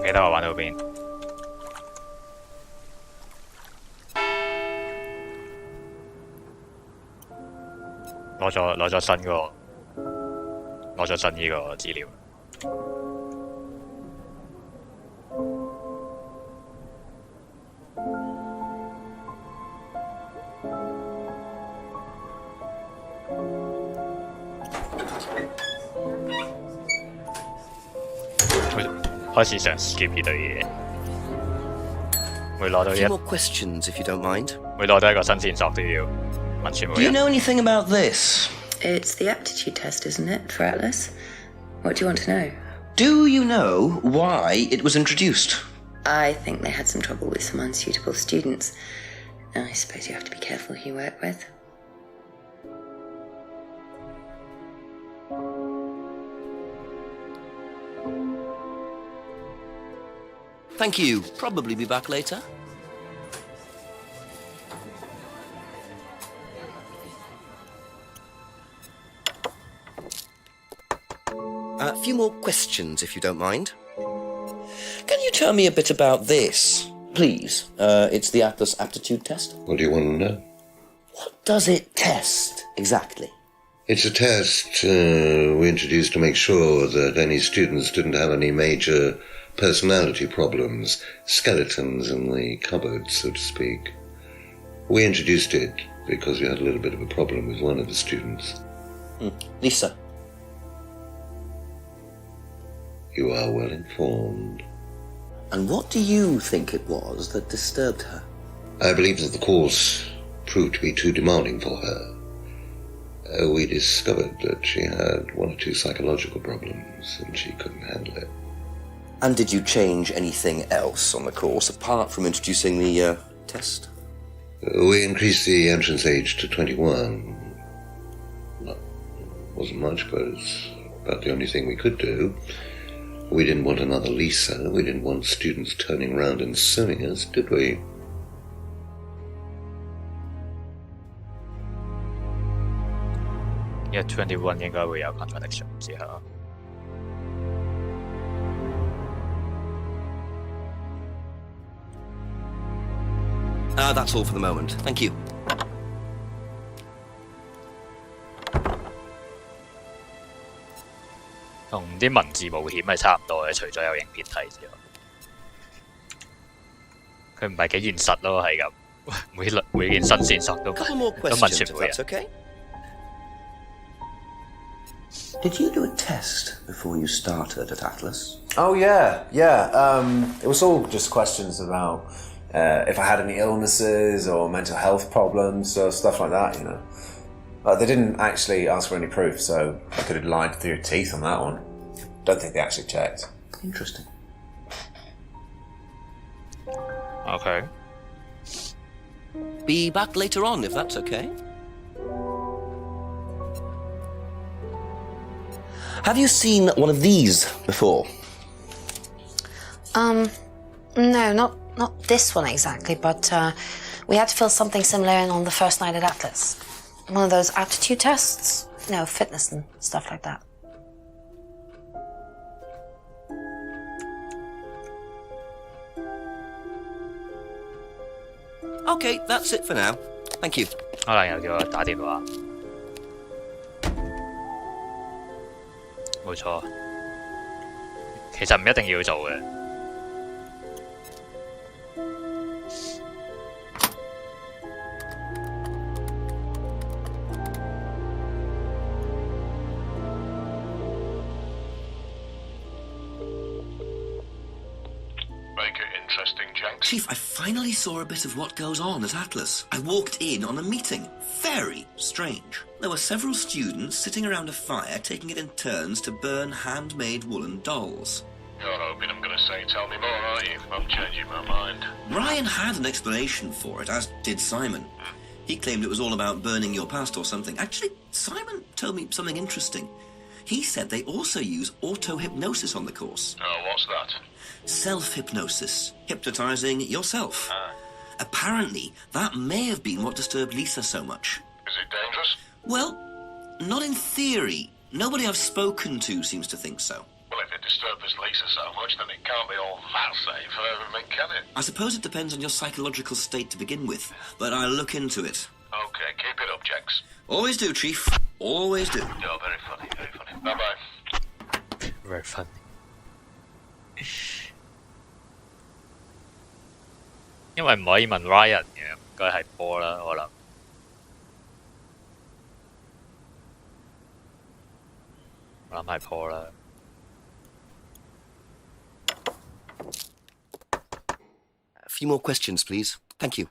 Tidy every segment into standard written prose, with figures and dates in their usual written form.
記得我玩到邊？攞咗新呢個資料。開始想 skip 呢對嘢，會攞到 Few more questions, if you don't mind. 會攞到一個新線索都要問全部 Do you know anything about this? It's the aptitude test, isn't it, for Atlas? What do you want to know? Do you know why it was introduced? I think they had some trouble with some unsuitable students. I suppose you have to be careful who you work with. Thank you. Probably be back later. A few more questions, if you don't mind. Can you tell me a bit about this, please? It's the Atlas Aptitude test. What do you want to know? What does it test, exactly? It's a test we introduced to make sure that any students didn't have any major personality problems, skeletons in the cupboard, so to speak. We introduced it because we had a little bit of a problem with one of the students. Lisa. You are well informed. And what do you think it was that disturbed her? I believe that the course proved to be too demanding for her. We discovered that she had one or two psychological problems and she couldn't handle it. And did you change anything else on the course apart from introducing the test? We increased the entrance age to 21. Well, wasn't much, but it's about the only thing we could do. We didn't want another Lisa. We didn't want students turning around and suing us, did we? Yeah, 21應該會有 Contradiction 之後。That's all for the moment. Thank you. 同啲文字冒險係差唔多嘅，除咗有影片睇之外，佢唔係幾現實咯，係咁，每件新線索都問全部人。Okay? Did you do a test before you started at Atlas? Oh, yeah. It was all just questions about if I had any illnesses or mental health problems or stuff like that, you know. They didn't actually ask for any proof, so I could have lied through your teeth on that one. Don't think they actually checked. Interesting. Okay. Be back later on, if that's okay. Have you seen one of these before? No, not this one exactly, but we had to fill something similar in on the first night at Atlas. One of those aptitude tests? No, fitness and stuff like that. Okay, that's it for now. Thank you. 可能又叫我打電話。冇錯，其實唔一定要做嘅。Chief, I finally saw a bit of what goes on at Atlas. I walked in on a meeting. Very strange. There were several students sitting around a fire taking it in turns to burn handmade woolen dolls. You're hoping I'm going to say tell me more, aren't you? I'm changing my mind. Ryan had an explanation for it, as did Simon. He claimed it was all about burning your past or something. Actually, Simon told me something interesting. He said they also use auto-hypnosis on the course. Oh, what's that? Self-hypnosis. Hypnotizing yourself. Apparently, that may have been what disturbed Lisa so much. Is it dangerous? Well, not in theory. Nobody I've spoken to seems to think so. Well, Well, if it disturbed this Lisa so much, then it can't be all that safe for everything, can it? I suppose it depends on your psychological state to begin with, but I'll look into it. Okay, keep it up, Jax. Always do, Chief. Always do. Oh, very funny, very funny. Bye-bye. very funny 因為唔可以問 Ryan 嘅，應該係波啦，可能。我諗係波啦。A few more questions, please. Thank you.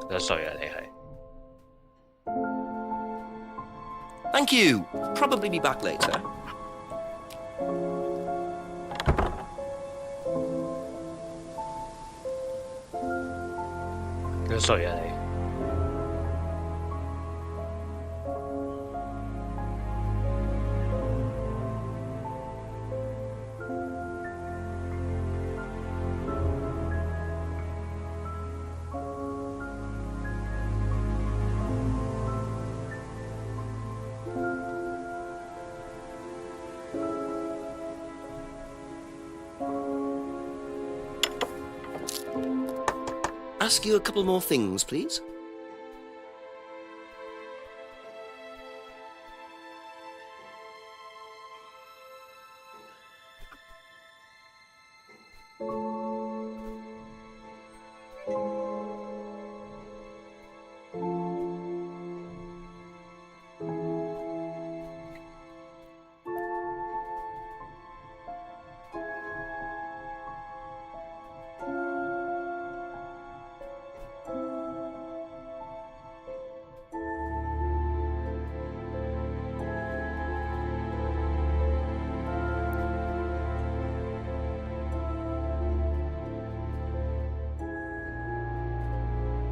幾多歲啊？你係？ Thank you. Probably be back later. 幾多歲啊？你？ Ask you a couple more things, please.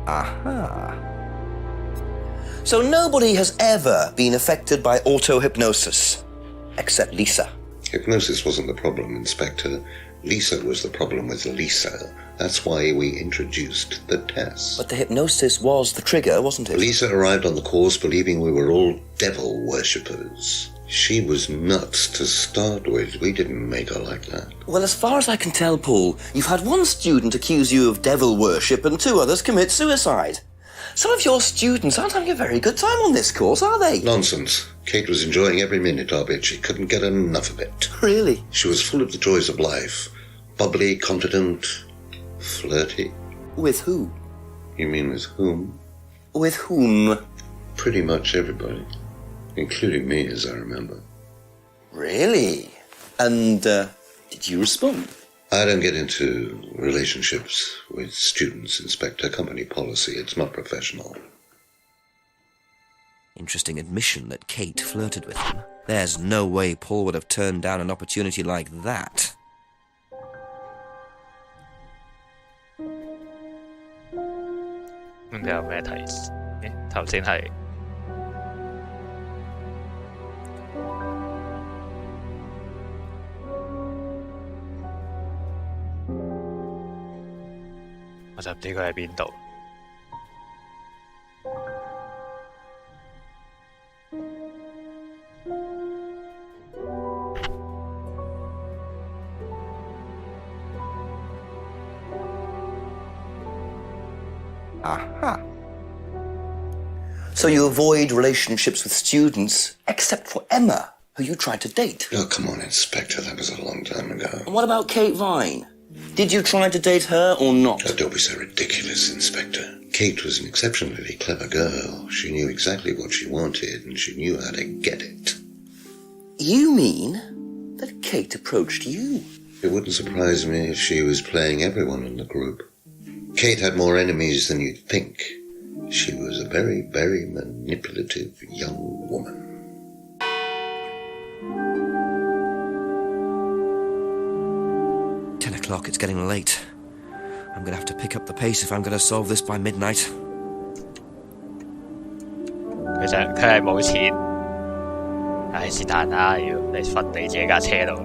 Aha. So nobody has ever been affected by auto-hypnosis, except Lisa. Hypnosis wasn't the problem, Inspector. Lisa was the problem with Lisa. That's why we introduced the test. But the hypnosis was the trigger, wasn't it? Lisa arrived on the course believing we were all devil worshippers. She was nuts to start with. We didn't make her like that. Well, as far as I can tell, Paul, you've had one student accuse you of devil worship and 2 others commit suicide. Some of your students aren't having a very good time on this course, are they? Nonsense. Kate was enjoying every minute of it. She couldn't get enough of it. Really? She was full of the joys of life. Bubbly, confident, flirty. With who? You mean with whom? With whom? Pretty much everybody. Including me, as I remember. Really? And, did you respond? I don't get into relationships with students, Inspector. Company policy. It's not professional. Interesting admission that Kate flirted with him. There's no way Paul would have turned down an opportunity like that. There有咩提示？頭先係我就唔知佢喺邊度。Aha. So you avoid relationships with students, except for Emma, who you tried to date. Oh, come on, Inspector. That was a long time ago. And what about Kate Vine? Did you try to date her or not? Oh, don't be so ridiculous, Inspector. Kate was an exceptionally clever girl. She knew exactly what she wanted, and she knew how to get it. You mean that Kate approached you? It wouldn't surprise me if she was playing everyone in the group. Kate had more enemies than you'd think. She was a very, very manipulative young woman. O'clock, it's getting late. I'm gonna have to pick up the pace if I'm gonna solve this by midnight. 佢係冇錢，唉是但啦，要你瞓你自己架車度。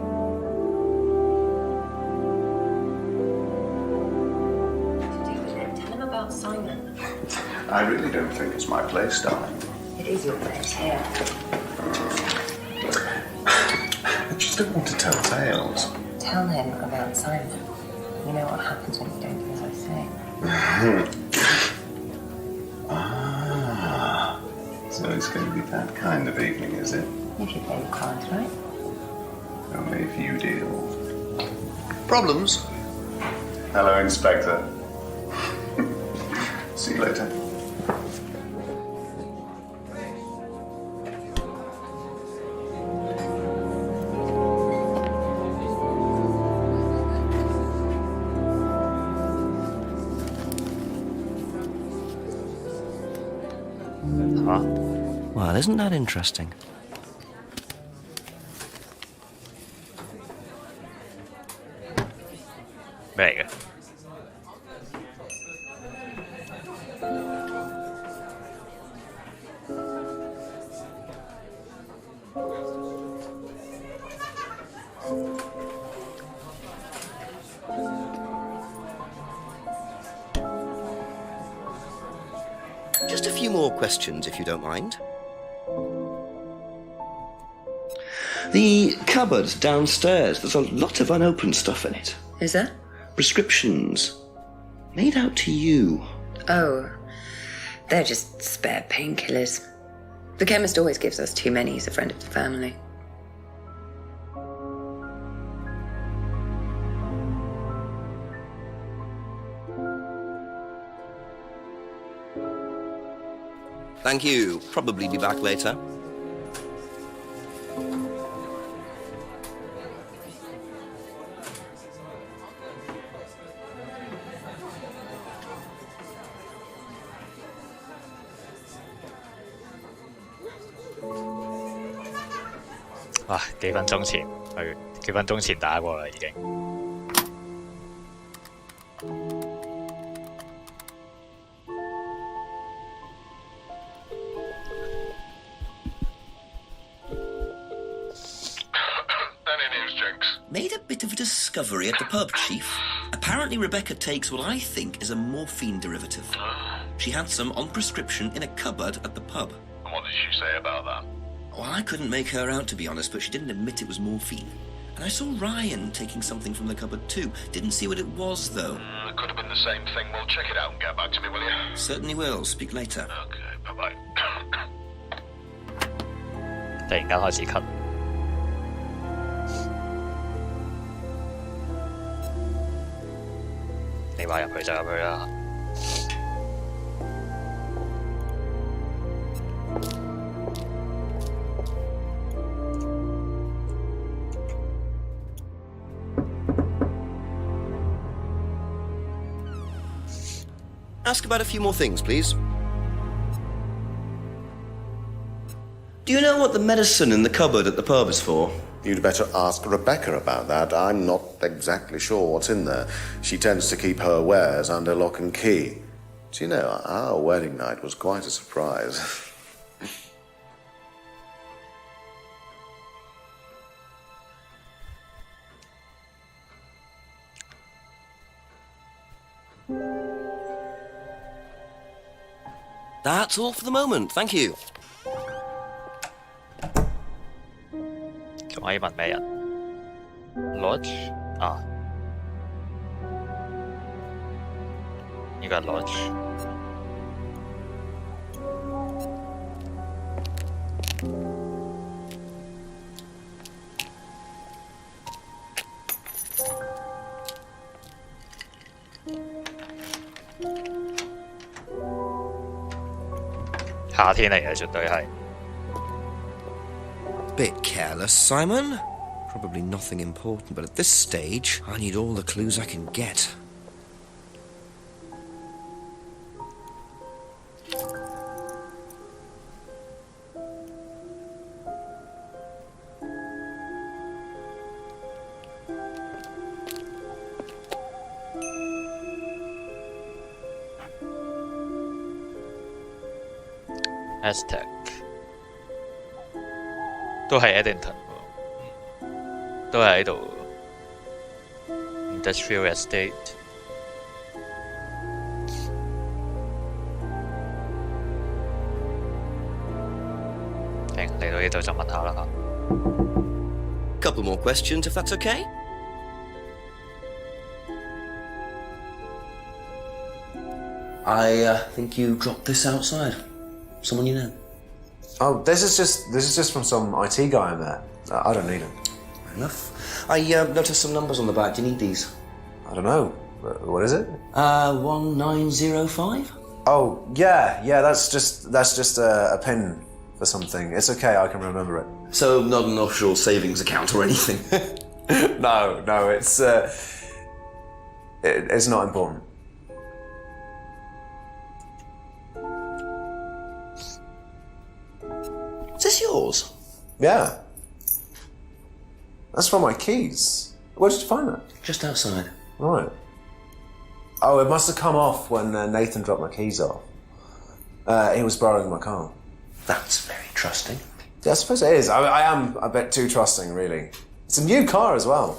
Tell him about Simon. I really don't think it's my place, darling. It is your place here. I just don't want to tell tales. Tell him about Simon. You know what happens when you don't do as I say. Ah, so it's going to be that kind of evening, is it? If you play your cards right. Only if you deal. Problems? Hello, Inspector. See you later. Well, isn't that interesting?咩嚟嘅？ Just a few more questions, if you don't mind. The cupboard downstairs, there's a lot of unopened stuff in it. Is there? Prescriptions. Made out to you. Oh, they're just spare painkillers. The chemist always gives us too many. He's a friend of the family. Thank you. Probably be back later.哇！幾分鐘前去，幾分鐘前打過啦已經。Made a bit of a discovery at the pub, Chief. Apparently Rebecca takes what I think is a morphine derivative. She had some on prescription in a cupboard at the pub. And what did she say about that? Well, I couldn't make her out, to be honest, but she didn't admit it was morphine. And I saw Ryan taking something from the cupboard too. Didn't see what it was, though. It could have been the same thing. Well, check it out and get back to me, will you? Certainly will. Speak later. Okay, bye-bye. 突然間開始咳。你話入去就入去啦。Ask about a few more things, please. Do you know what the medicine in the cupboard at the pub is for? You'd better ask Rebecca about that. I'm not exactly sure what's in there. She tends to keep her wares under lock and key. Do you know, our wedding night was quite a surprise. That's all for the moment, thank you. 仲可以問咩人 ？Lodge 啊，呢個係 Lodge。夏天嚟嘅，絕對係。Bit careless, Simon. Probably nothing important, but at this stage, I need all the clues I can get. Aztec 都係 Eddington 喎，都係喺度 Industrial Estate。嚟到呢度就問下啦。 Couple more questions, if that's okay? I think you dropped this outside. Someone you know? Oh, this is just from some IT guy I met. I don't need him. Fair enough. I noticed some numbers on the back. Do you need these? I don't know. What is it? 1905? Oh, yeah, that's just a pin for something. It's okay, I can remember it. So not an offshore savings account or anything? No, it's not important. Is this yours? Yeah. That's from my keys. Where did you find that? Just outside. Right. Oh, it must have come off when Nathan dropped my keys off. He was borrowing my car. That's very trusting. Yeah, I suppose it is. I am a bit too trusting, really. It's a new car as well.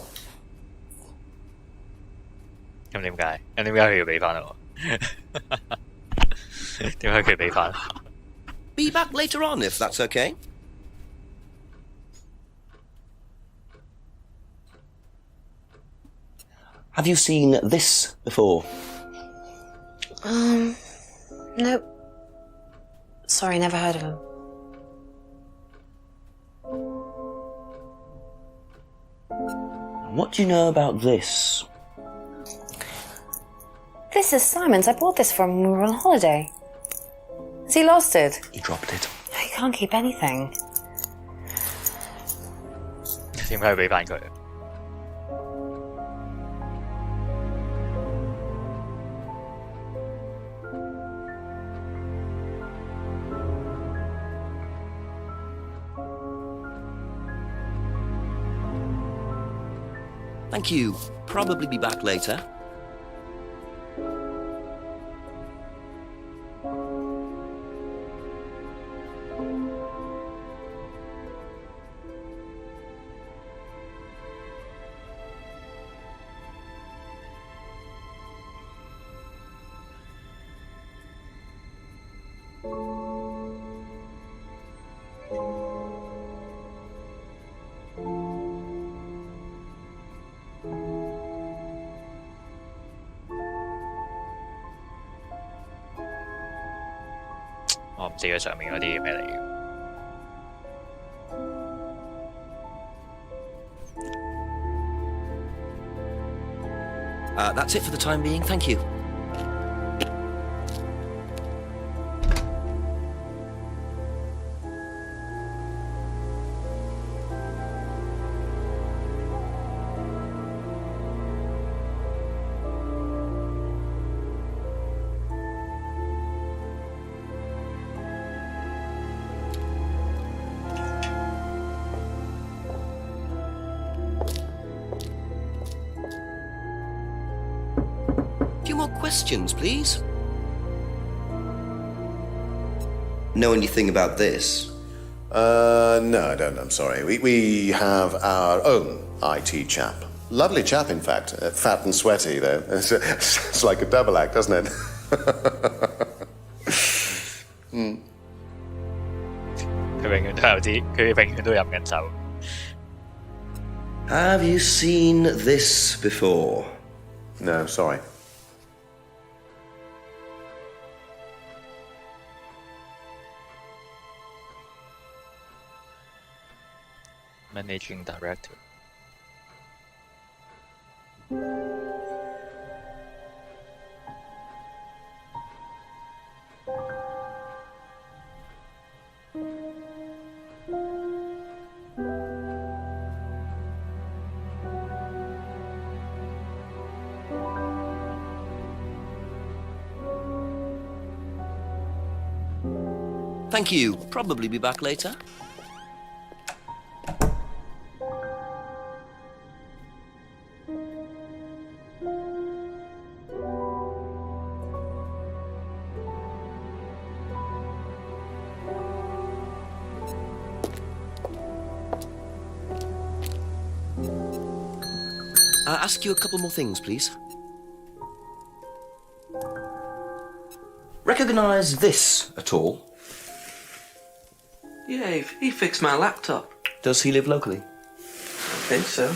咁點解？咁點解佢要俾翻我？點解佢俾翻？ Be back later on, if that's okay. Have you seen this before? Nope. Sorry, never heard of him. What do you know about this? This is Simon's. I bought this for him when we were on holiday. Has he lost it? He dropped it. He can't keep anything. 點解要俾翻佢？ Thank you. Probably be back later.我唔知佢上面嗰啲咩嚟嘅。 That's it for the time being. Thank you. Few more questions, please. Know anything about this? No, I don't. I'm sorry. We have our own IT chap. Lovely chap, in fact. Fat and sweaty, though. It's like a double act, doesn't it? Mm. 佢永遠都有啲，佢永遠都飲緊酒。 Have you seen this before? No, sorry. Managing Director。 Thank you. Probably be back later. Ask you a couple more things, please. Recognise this at all? Yeah, he fixed my laptop. Does he live locally? I think so.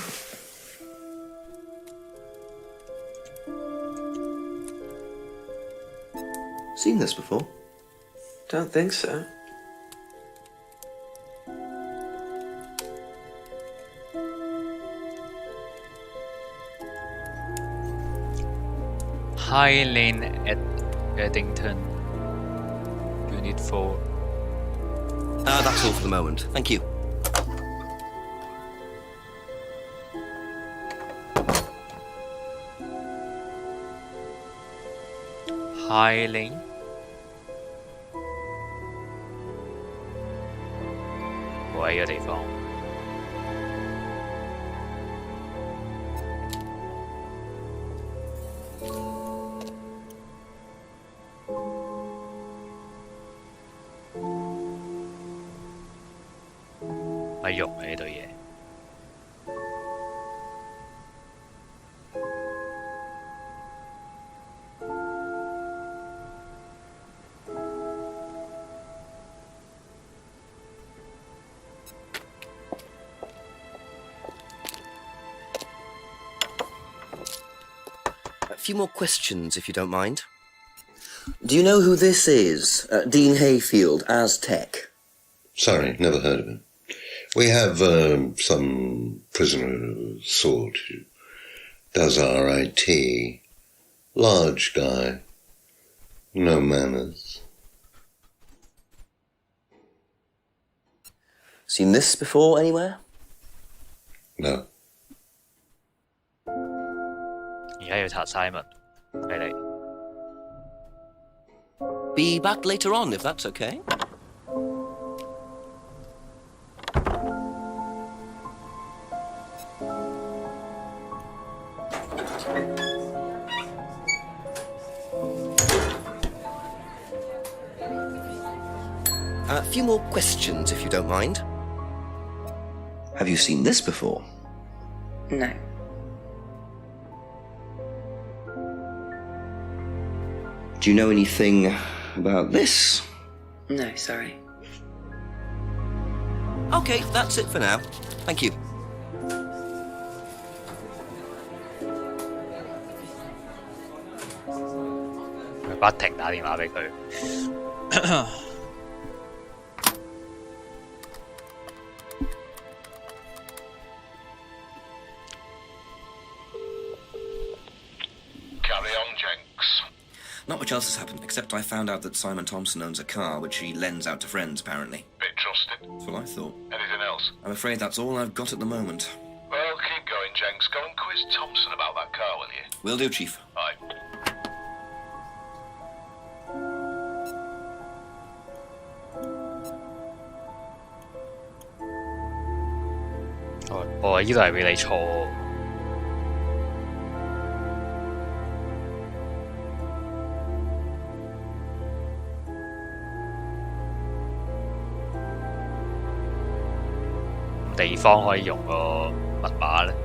Seen this before? Don't think so. High Lane at Eddington. Unit 4. That's all for the moment. Thank you. High Lane. Wo喺個地方。咪用呢對嘢。A few more questions, if you don't mind. Do you know who this is? Dean Hayfield, Aztec. Sorry, never heard of him. We have some prisoner of sort who does our IT. Large guy. No manners. Seen this before anywhere? No. 而家要查 Simon，俾你。Be back later on, if that's okay. A few more questions, if you don't mind. Have you seen this before? No. Do you know anything about this? No, sorry. Okay, that's it for now. Thank you.佢不停打電話俾佢。Carry on, Jenks. Not much else has happened, except I found out that Simon Thompson owns a car which he lends out to friends, apparently. Bit trusted. That's what I thought. Anything else? I'm afraid that's all I've got at the moment. Well, keep going, Jenks. Go and quiz Thompson about that car, will you? Will do, Chief. Aye.哦，依度係俾你錯。地方可以用個密碼咧。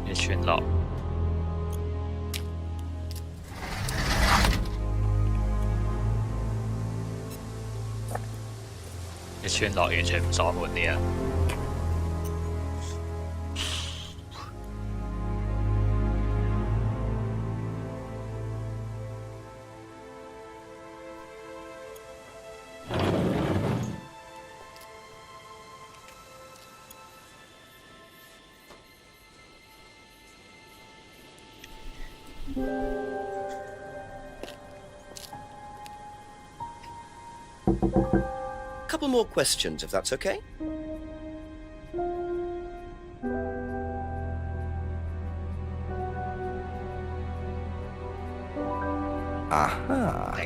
一串落。一穿落完全唔鎖門啲啊！Couple more questions, if that's okay. Aha.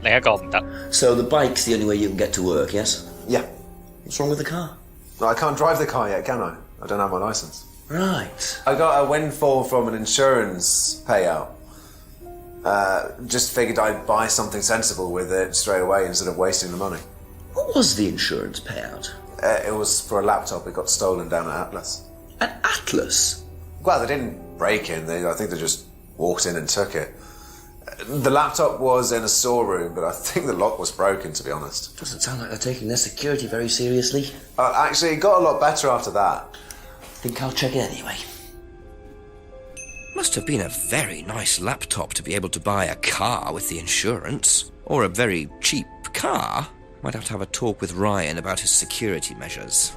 另一個唔得。 So the bike's the only way you can get to work, yes? Yeah. What's wrong with the car? No, I can't drive the car yet, can I? I don't have my license. Right. I got a windfall from an insurance payout. Just figured I'd buy something sensible with it straight away instead of wasting the money. What was the insurance payout? It was for a laptop. It got stolen down at Atlas. At Atlas? Well, they didn't break in. I think they just walked in and took it. The laptop was in a storeroom, but I think the lock was broken, to be honest. Doesn't sound like they're taking their security very seriously. Actually, it got a lot better after that. Think I'll check it anyway. Must have been a very nice laptop to be able to buy a car with the insurance. Or a very cheap car. Might have to have a talk with Ryan about his security measures.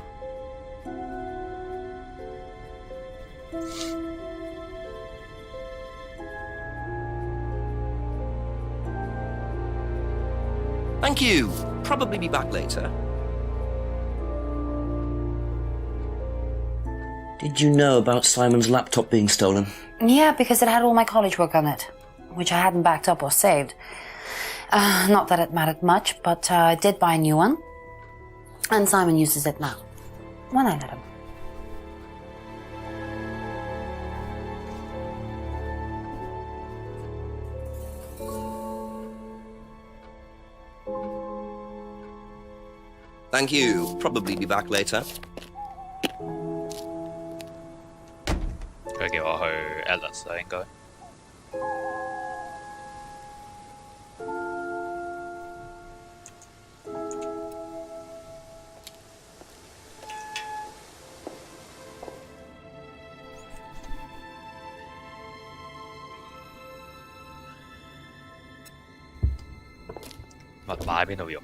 Thank you. Probably be back later. Did you know about Simon's laptop being stolen? Yeah, because it had all my college work on it, which I hadn't backed up or saved. Not that it mattered much, but I did buy a new one. And Simon uses it now. When I let him. Thank you. Probably be back later. 佢叫我去 Atlas 啦，應該。密碼喺邊度用？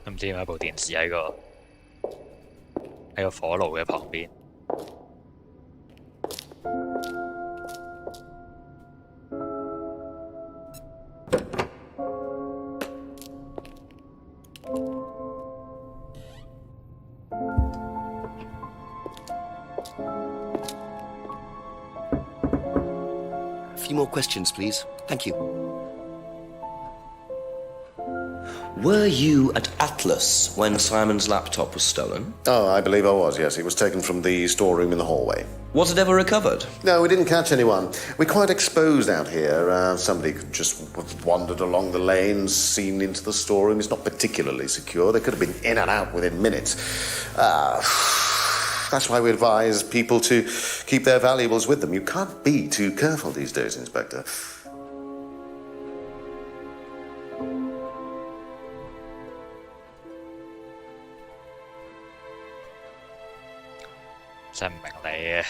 唔知點解部電視喺個火爐嘅旁邊。A few more questions, please. Thank you. Were you at Atlas when Simon's laptop was stolen? Oh, I believe I was, yes. It was taken from the storeroom in the hallway. Was it ever recovered? No, we didn't catch anyone. We're quite exposed out here. Somebody could just have wandered along the lanes, seen into the storeroom. It's not particularly secure. They could have been in and out within minutes. That's why we advise people to keep their valuables with them. You can't be too careful these days, Inspector.真唔明你嘅。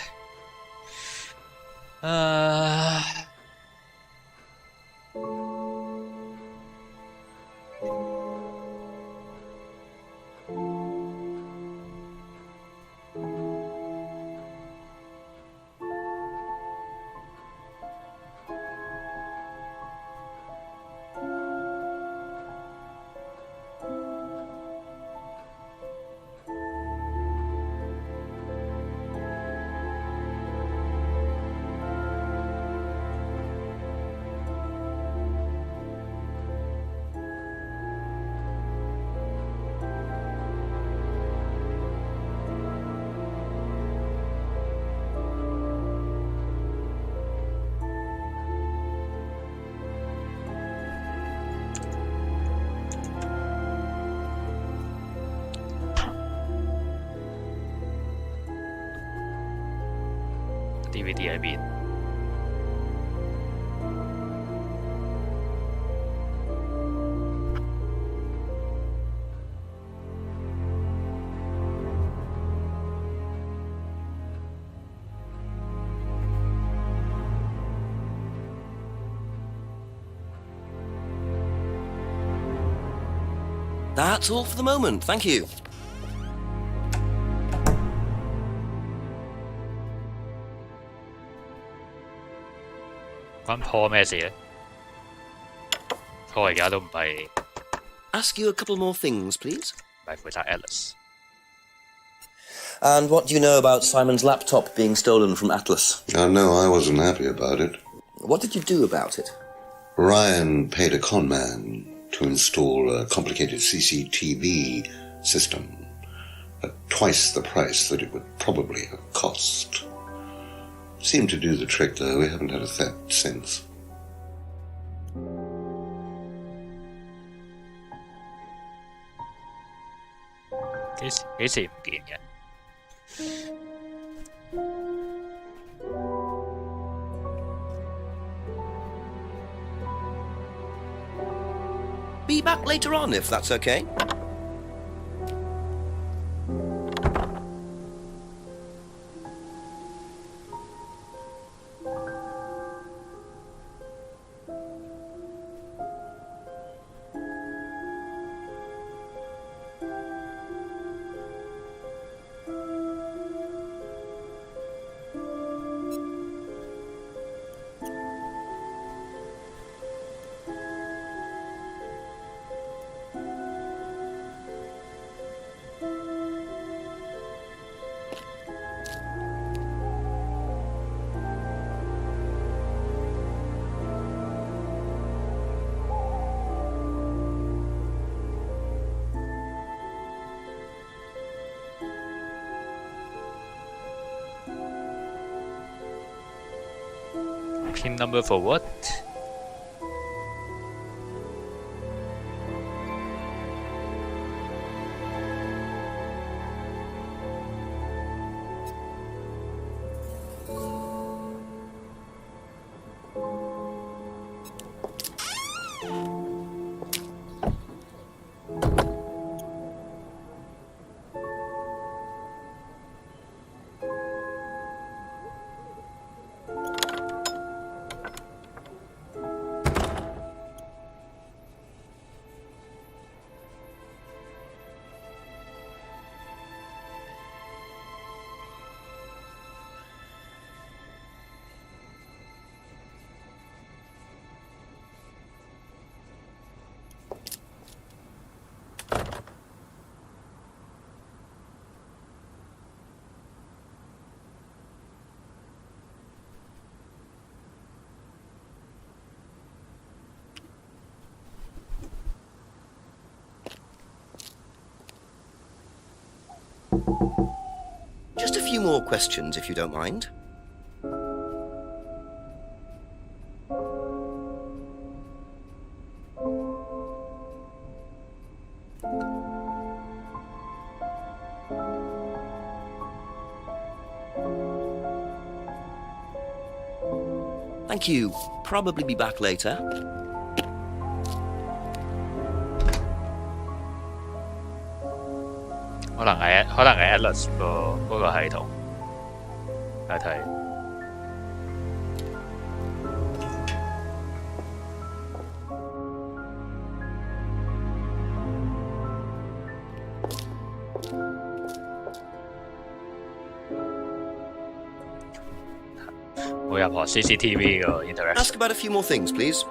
DVD 喺邊？That's all for the moment. Thank you. 關破咩事咧？破而家都唔係 Ask you a couple more things, please. 唔係負責 Atlas。And what do you know about Simon's laptop being stolen from Atlas? No, I wasn't happy about it. What did you do about it? Ryan paid a con man to install a complicated CCTV system at twice the price that it would probably have cost. Seemed to do the trick, though. We haven't had a theft since.幾時唔見嘅？ Be back later on, if that's okay. Pin number for what? Just a few more questions, if you don't mind. Thank you. Probably be back later. 可能係 Atlas 嗰個系統，睇睇。冇任何 CCTV 嘅 interaction。 Ask about a few more things, please.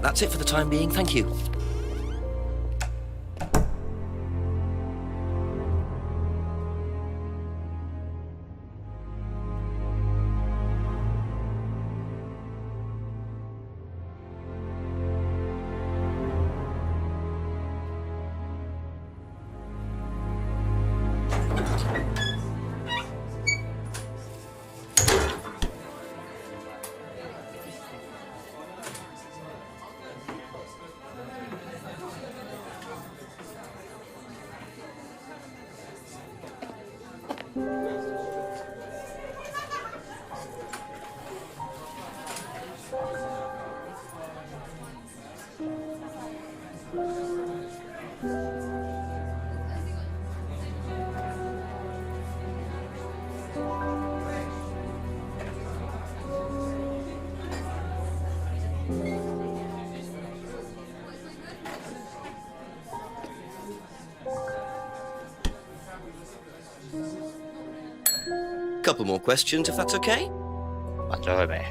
That's it for the time being, thank you. Couple more questions, if that's okay? 問咗佢未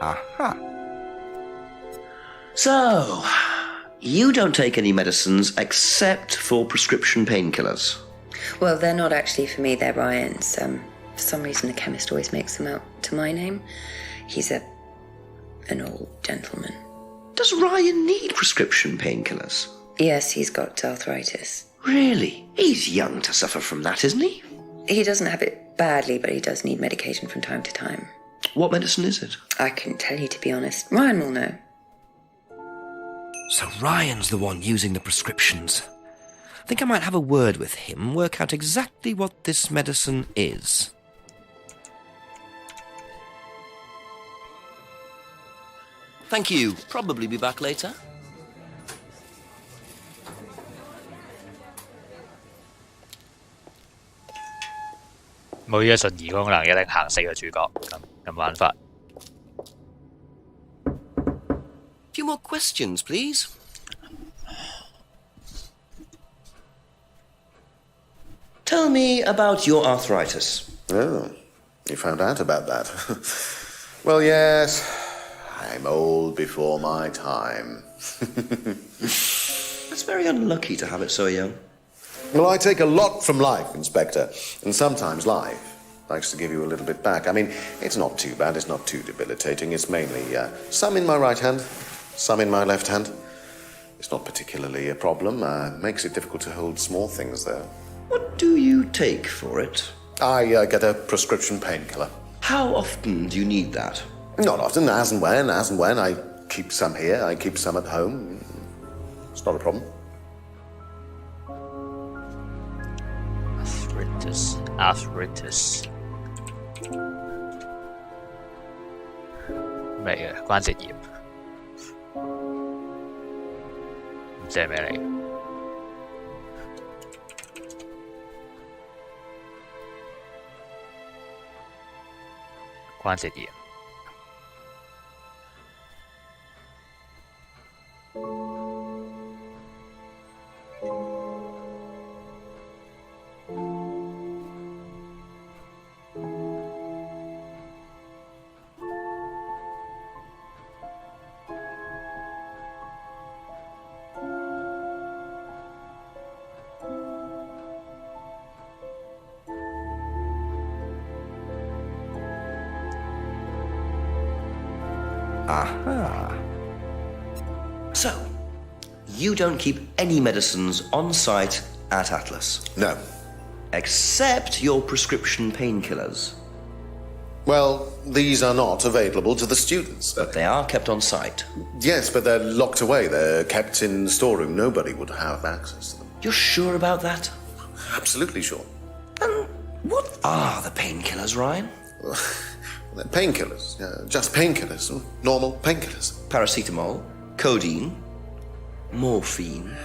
？Aha. So, you don't take any medicines except for prescription painkillers. Well, they're not actually for me, they're Ryan's. For some reason, the chemist always makes them out to my name. He's an old gentleman. Does Ryan need prescription painkillers? Yes, he's got arthritis. Really? He's young to suffer from that, isn't he? He doesn't have it badly, but he does need medication from time to time. What medicine is it? I couldn't tell you, to be honest. Ryan will know. So Ryan's the one using the prescriptions. I think I might have a word with him, work out exactly what this medicine is. Thank you. Probably be back later.冇呢個瞬移功能，一定行死個主角咁玩法。Few more questions, please. Tell me about your arthritis. Oh, you found out about that. Well, yes, I'm old before my time. That's very unlucky to have it so young. Well, I take a lot from life, Inspector, and sometimes life likes to give you a little bit back. I mean, it's not too bad, it's not too debilitating. It's mainly some in my right hand, some in my left hand. It's not particularly a problem. Makes it difficult to hold small things, though. What do you take for it? I get a prescription painkiller. How often do you need that? Not often, as and when. I keep some here, I keep some at home. It's not a problem. Arthritis 咩嘅關節炎？唔知係咩嚟？關節炎。Aha. So, you don't keep any medicines on site at Atlas? No. Except your prescription painkillers? Well, these are not available to the students. But they are kept on site? Yes, but they're locked away. They're kept in the storeroom. Nobody would have access to them. You're sure about that? Absolutely sure. And what are the painkillers, Ryan? They're painkillers. Just painkillers. Normal painkillers. Paracetamol, codeine, morphine.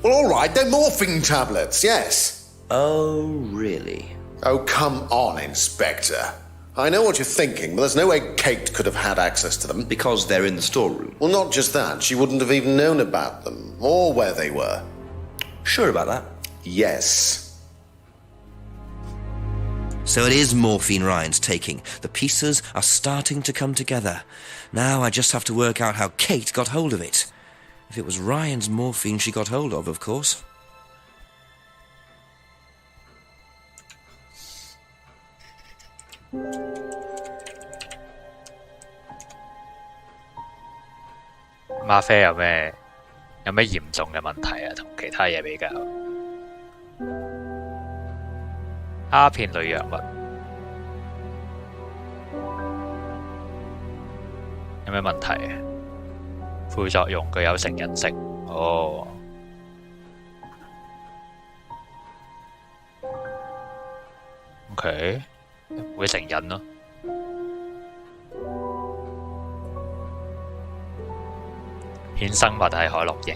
Well, all right, they're morphine tablets, yes. Oh, really? Oh, come on, Inspector. I know what you're thinking, but there's no way Kate could have had access to them. Because they're in the storeroom. Well, not just that. She wouldn't have even known about them, or where they were. Sure about that? Yes. So it is morphine Ryan's taking. The pieces are starting to come together. Now I just have to work out how Kate got hold of it. If it was Ryan's morphine she got hold of course.嗎啡有咩嚴重嘅問題啊？同其他嘢比較，鴉片類藥物有咩問題啊？副作用具有成癮性。哦。OK， 會成癮咯。衍生物係海洛因。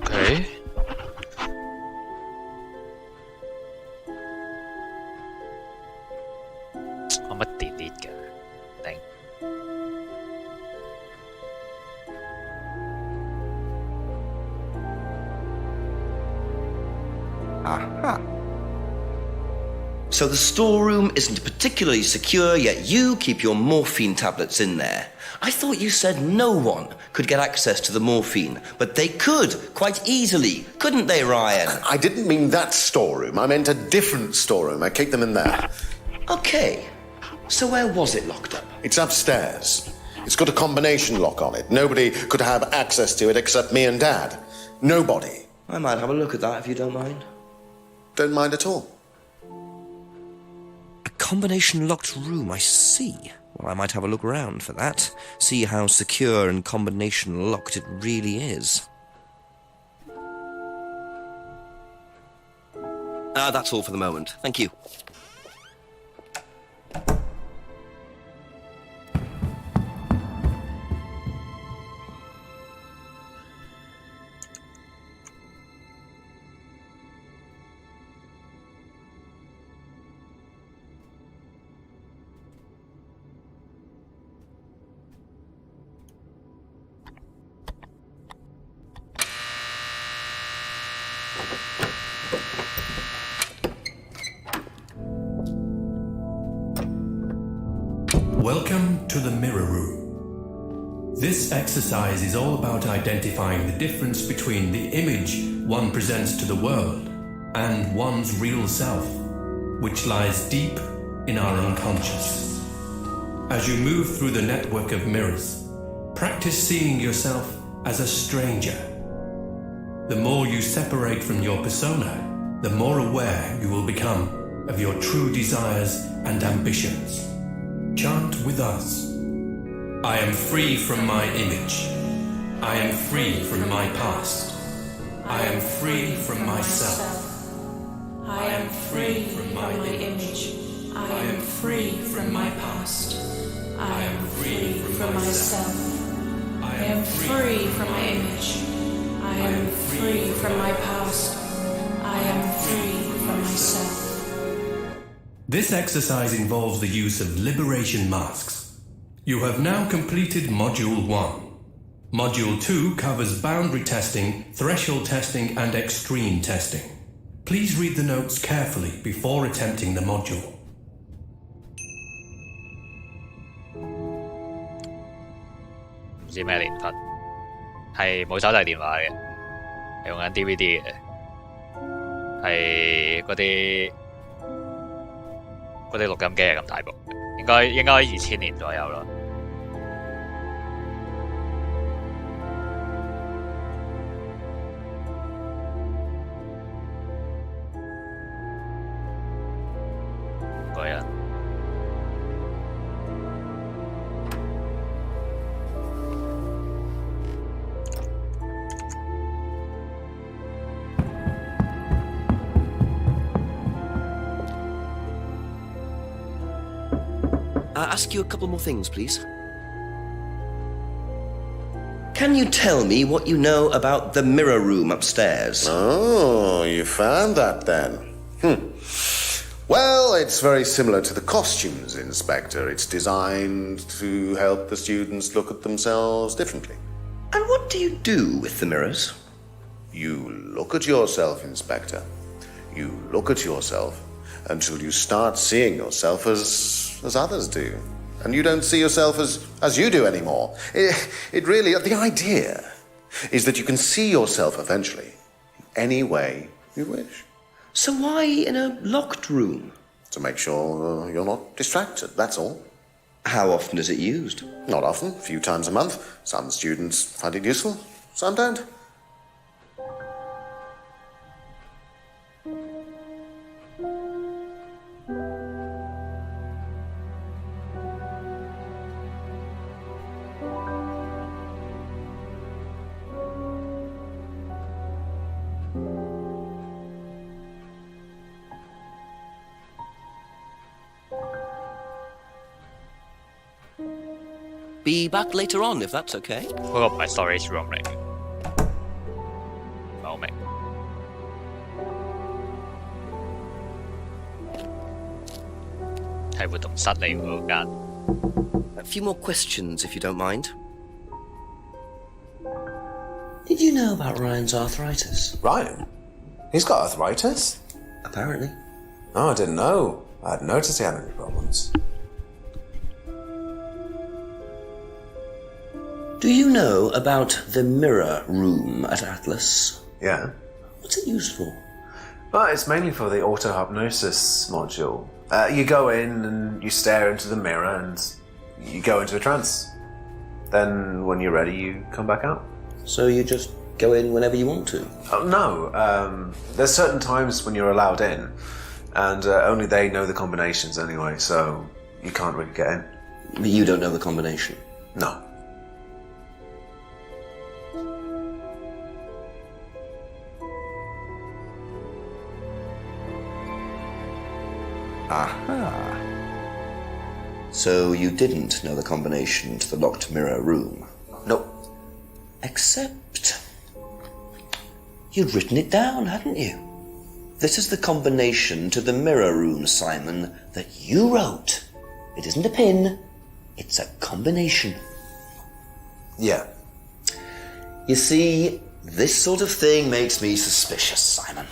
OK。我乜 delete 嘅？頂！Aha. So the storeroom isn't particularly secure, yet you keep your morphine tablets in there. I thought you said no one could get access to the morphine, but they could, quite easily, couldn't they, Ryan? I didn't mean that storeroom. I meant a different storeroom. I keep them in there. Okay. So where was it locked up? It's upstairs. It's got a combination lock on it. Nobody could have access to it except me and Dad. Nobody. I might have a look at that if you don't mind. Don't mind at all. A combination locked room, I see. Well, I might have a look around for that. See how secure and combination locked it really is. That's all for the moment. Thank you. Welcome to the Mirror Room. This exercise is all about identifying the difference between the image one presents to the world and one's real self, which lies deep in our unconscious. As you move through the network of mirrors, practice seeing yourself as a stranger. The more you separate from your persona, the more aware you will become of your true desires and ambitions. Chant with us. I am free from my image. I am free from my past. I am free from myself. I am free from my image. I am free from my past. I am free from myself. I am free from my image. I am free from my past. I am free from myself. This exercise involves the use of liberation masks. You have now completed Module 1. Module 2 covers boundary testing, threshold testing, and extreme testing. Please read the notes carefully before attempting the module. 唔知咩年份，係冇手提電話嘅，係用緊 DVD 嘅，係嗰啲錄音機係咁大部，應該2000年左右咯。個人。ask you a couple more things, please? Can you tell me what you know about the mirror room upstairs? Oh, you found that then. Well, it's very similar to the costumes, Inspector. It's designed to help the students look at themselves differently. And what do you do with the mirrors? You look at yourself, Inspector. You look at yourself until you start seeing yourself as others do. And you don't see yourself as you do anymore. It really, the idea is that you can see yourself eventually in any way you wish. So why in a locked room? To make sure you're not distracted, that's all. How often is it used? Not often, a few times a month. Some students find it useful, some don't. Be back later on, if that's okay. 嗰個唔係 storage room 嚟嘅，我明。係活動室嚟喎嗰間。A few more questions, if you don't mind. Did you know about Ryan's arthritis? Ryan? He's got arthritis? Apparently. Oh, I didn't know. I hadn't noticed he had any problems. Do you know about the mirror room at Atlas? Yeah. What's it used for? Well, it's mainly for the auto-hypnosis module. You go in and you stare into the mirror and you go into a trance. Then when you're ready, you come back out. So you just go in whenever you want to? Oh, no. There's certain times when you're allowed in, and only they know the combinations anyway, so you can't really get in. But you don't know the combination? No. Aha. So you didn't know the combination to the locked mirror room? Nope. Except you'd written it down, hadn't you? This is the combination to the mirror room, Simon, that you wrote. It isn't a pin, it's a combination. Yeah. You see, this sort of thing makes me suspicious, Simon.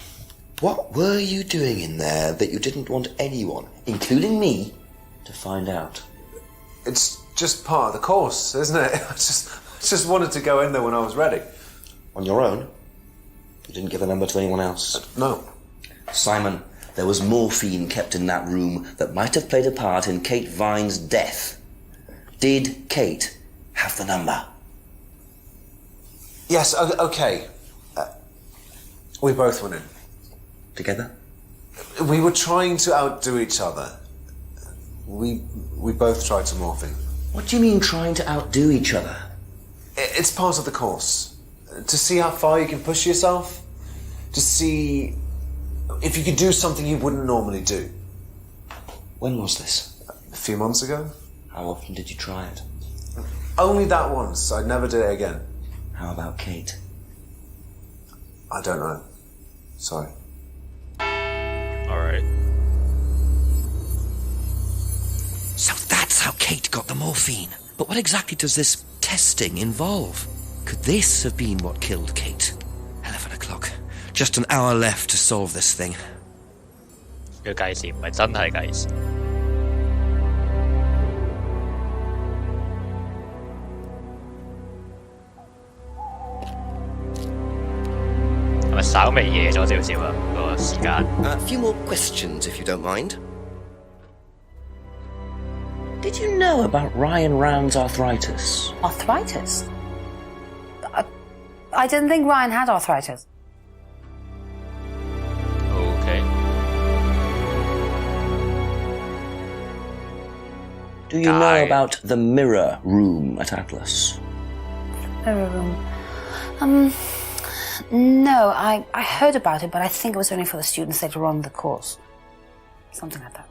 What were you doing in there that you didn't want anyone, including me, to find out? It's just part of the course, isn't it? I just wanted to go in there when I was ready. On your own? You didn't give the number to anyone else? No. Simon, there was morphine kept in that room that might have played a part in Kate Vine's death. Did Kate have the number? Yes, okay. We both went in. Together? We were trying to outdo each other. We both tried to morphine. What do you mean trying to outdo each other? It's part of the course. To see how far you can push yourself. To see if you could do something you wouldn't normally do. When was this? A few months ago. How often did you try it? Only that once. I'd never do it again. How about Kate? I don't know. Sorry. Alright. So that's how Kate got the morphine. But what exactly does this testing involve? Could this have been what killed Kate? 11 o'clock. Just an hour left to solve this thing. 要計時唔係真係計時。係咪稍微夜咗少少啊？個時間。A few more questions, if you don't mind. Did you know about Ryan Round's arthritis? Arthritis? I didn't think Ryan had arthritis. Okay. Do you know about the mirror room at Atlas? Mirror room. No, I heard about it, but I think it was only for the students later on in the course. Something like that.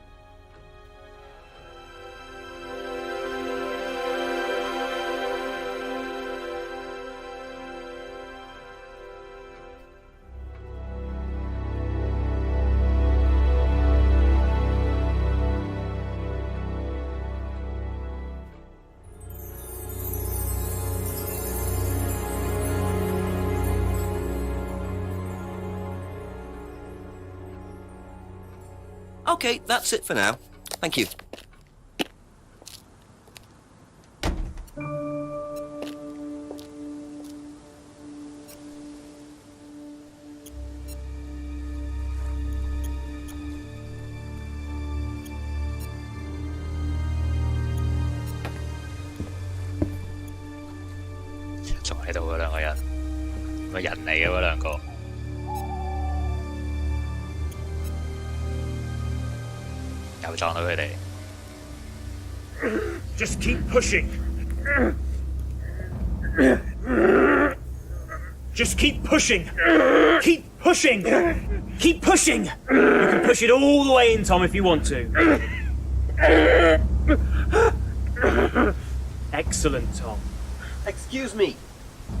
OK, that's it for now. Thank you.仲喺度嗰兩個人，咪人嚟嘅嗰兩個。又撞到佢哋。Just keep pushing. Just keep pushing. Keep pushing. Keep pushing. You can push it all the way in, Tom, if you want to. Excellent, Tom. Excuse me.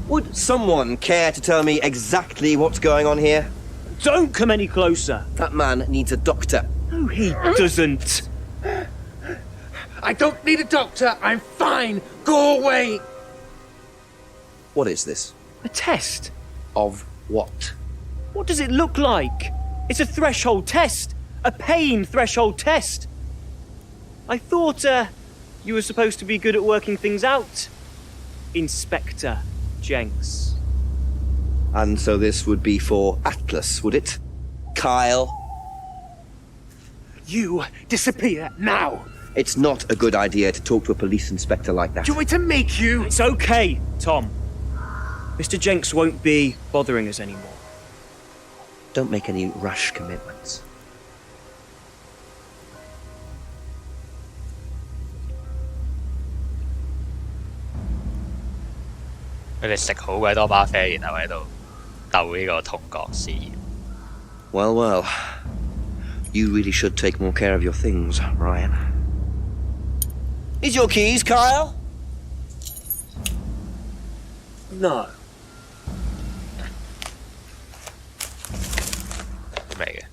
Would someone care to tell me exactly what's going on here? Don't come any closer. That man needs a doctor. No, he doesn't. I don't need a doctor. I'm fine. Go away. What is this? A test. Of what? What does it look like? It's a threshold test. A pain threshold test. I thought, you were supposed to be good at working things out, Inspector Jenks. And so this would be for Atlas, would it? Kyle? You disappear now. It's not a good idea to talk to a police inspector like that. Do you want me to make you? It's okay, Tom. Mr. Jenks won't be bothering us anymore. Don't make any rash commitments.佢哋食好鬼多巴啡，然後喺度鬥呢個痛覺試驗。Well, well. You really should take more care of your things, Ryan. Is your keys, Kyle? No. 咩嘅？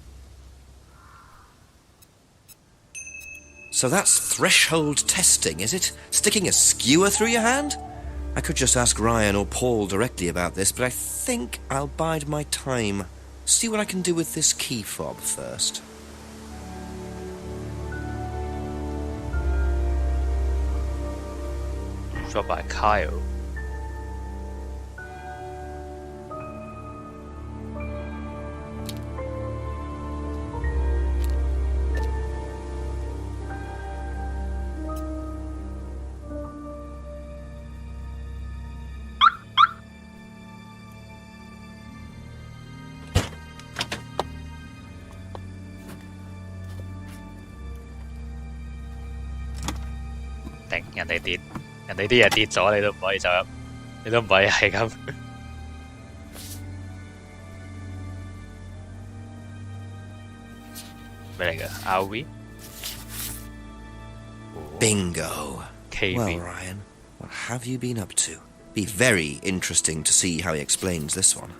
So that's threshold testing, is it? Sticking a skewer through your hand? I could just ask Ryan or Paul directly about this, but I think I'll bide my time. See what I can do with this key fob first. Dropped by Kyle.人哋啲嘢跌咗，你都唔可以走入，你都唔可以係咁。咩嚟嘅 ？RV？ Bingo. KV. Well, Ryan, what have you been up to? Be very interesting to see how he explains this one.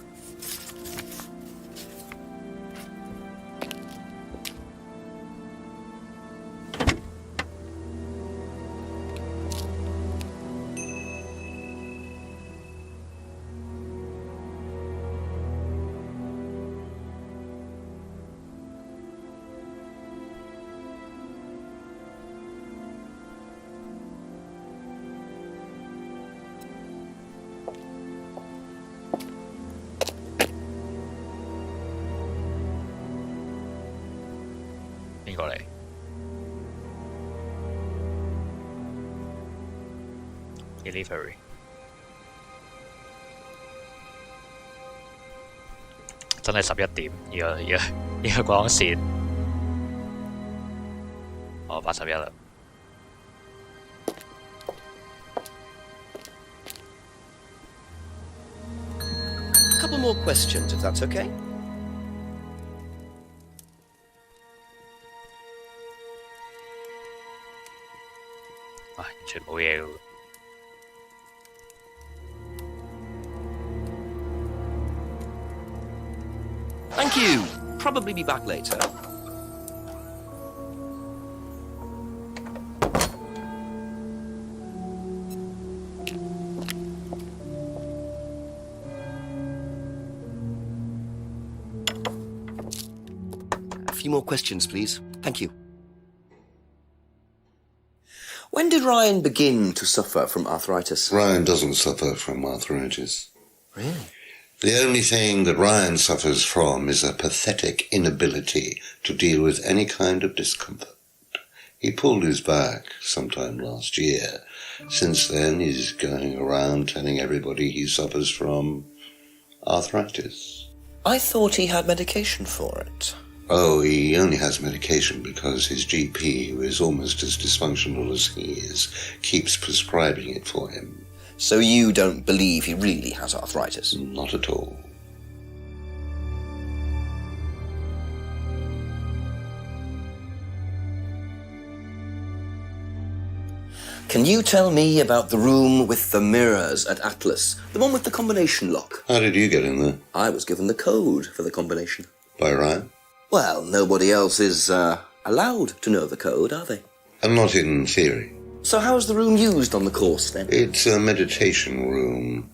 Delivery 真係11點，呢個光線，哦81啦。A couple more questions, if that's okay.啊，完全冇嘢㗎喎。Thank you. Probably be back later. A few more questions, please. Thank you. When did Ryan begin to suffer from arthritis? Ryan doesn't suffer from arthritis. Really? The only thing that Ryan suffers from is a pathetic inability to deal with any kind of discomfort. He pulled his back sometime last year. Since then, he's going around telling everybody he suffers from arthritis. I thought he had medication for it. Oh, he only has medication because his GP, who is almost as dysfunctional as he is, keeps prescribing it for him. So you don't believe he really has arthritis? Not at all. Can you tell me about the room with the mirrors at Atlas? The one with the combination lock? How did you get in there? I was given the code for the combination. By Ryan? Well, nobody else is allowed to know the code, are they? And not in theory. So how is the room used on the course, then? It's a meditation room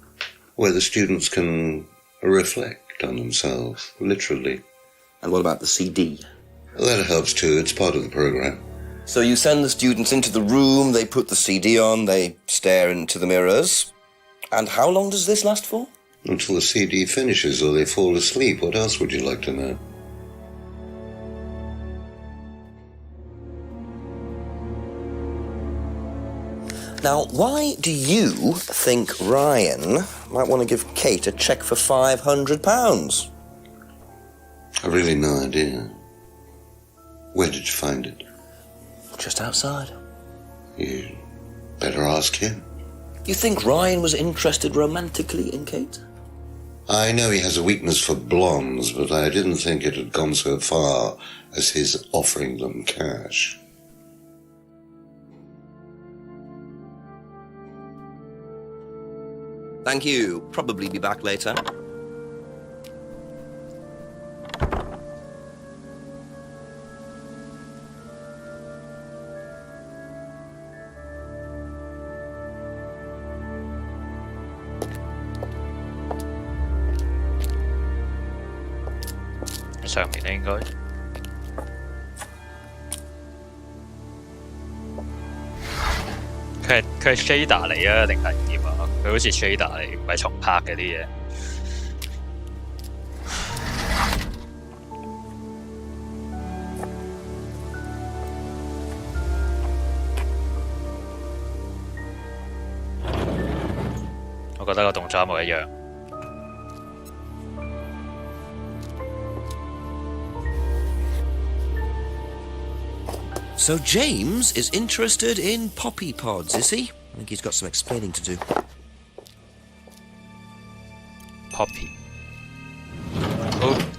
where the students can reflect on themselves, literally. And what about the CD? That helps too. It's part of the program. So you send the students into the room, they put the CD on, they stare into the mirrors. And how long does this last for? Until the CD finishes or they fall asleep. What else would you like to know? Now, why do you think Ryan might want to give Kate a cheque for £500? I've really no idea. Where did you find it? Just outside. You better ask him. You think Ryan was interested romantically in Kate? I know he has a weakness for blondes, but I didn't think it had gone so far as his offering them cash. Thank you. Probably be back later.上面咧應該佢係 shader 嚟啊，定係點啊？佢好似 shader 嚟，唔係重拍嘅啲嘢。我覺得個動作一模一樣。So James is interested in poppy pods, is he? I think he's got some explaining to do. Poppy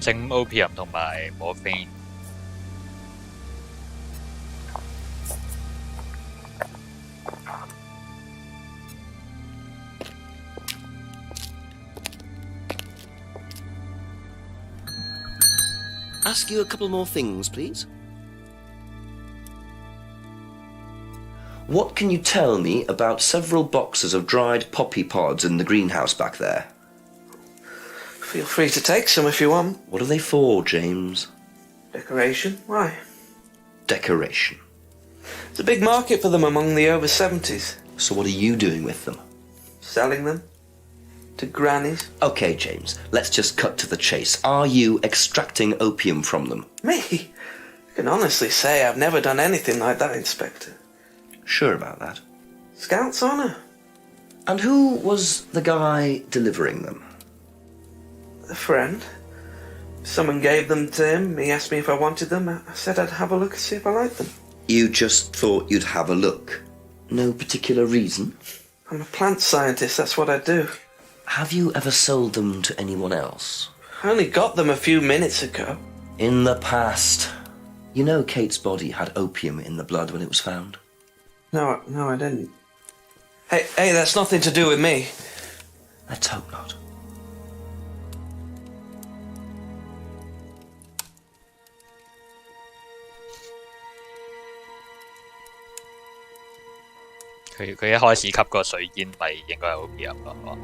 整 opium 同埋 morphine。Ask you a couple more things, please. What can you tell me about several boxes of dried poppy pods in the greenhouse back there? Feel free to take some if you want. What are they for, James? Decoration? Why? Decoration. There's a big market for them among the over 70s. So what are you doing with them? Selling them to grannies. Okay, James, let's just cut to the chase. Are you extracting opium from them? Me? I can honestly say I've never done anything like that, Inspector. Sure about that? Scout's honour. And who was the guy delivering them? A friend. Someone gave them to him. He asked me if I wanted them. I said I'd have a look and see if I liked them. You just thought you'd have a look? No particular reason? I'm a plant scientist, that's what I do. Have you ever sold them to anyone else? I only got them a few minutes ago. In the past. You know Kate's body had opium in the blood when it was found? No, I didn't. Hey, that's nothing to do with me. Let's hope not.佢一開始吸個水煙咪應該係 opium 咯。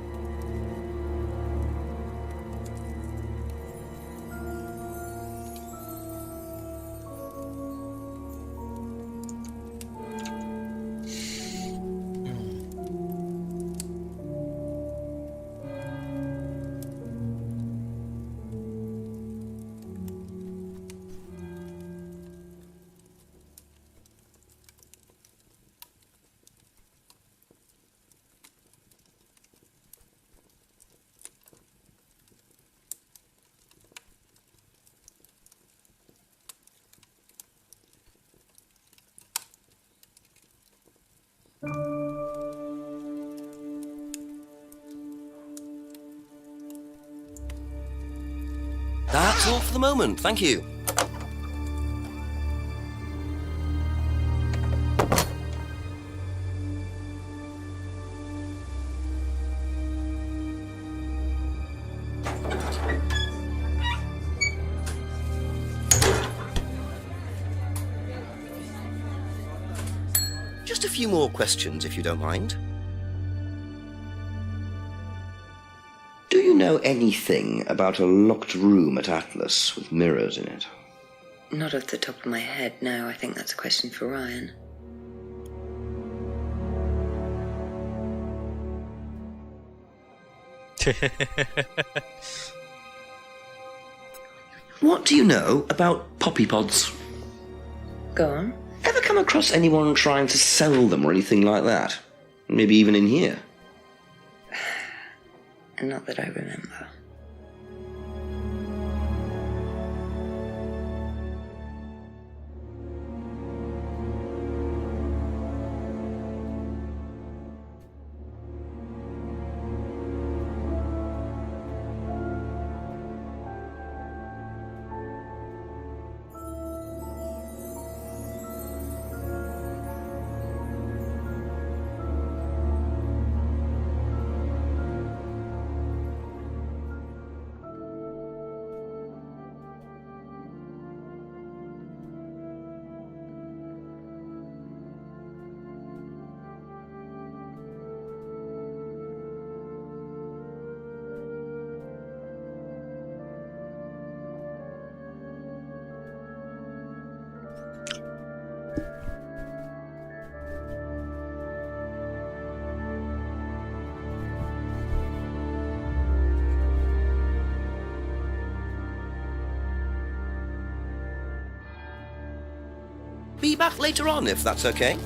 That's all for the moment, thank you. Just a few more questions, if you don't mind. Do you know anything about a locked room at Atlas with mirrors in it? Not off the top of my head, no. I think that's a question for Ryan. What do you know about poppy pods? Go on. Ever come across anyone trying to sell them or anything like that? Maybe even in here? Not that I remember. Be back later on, if that's okay.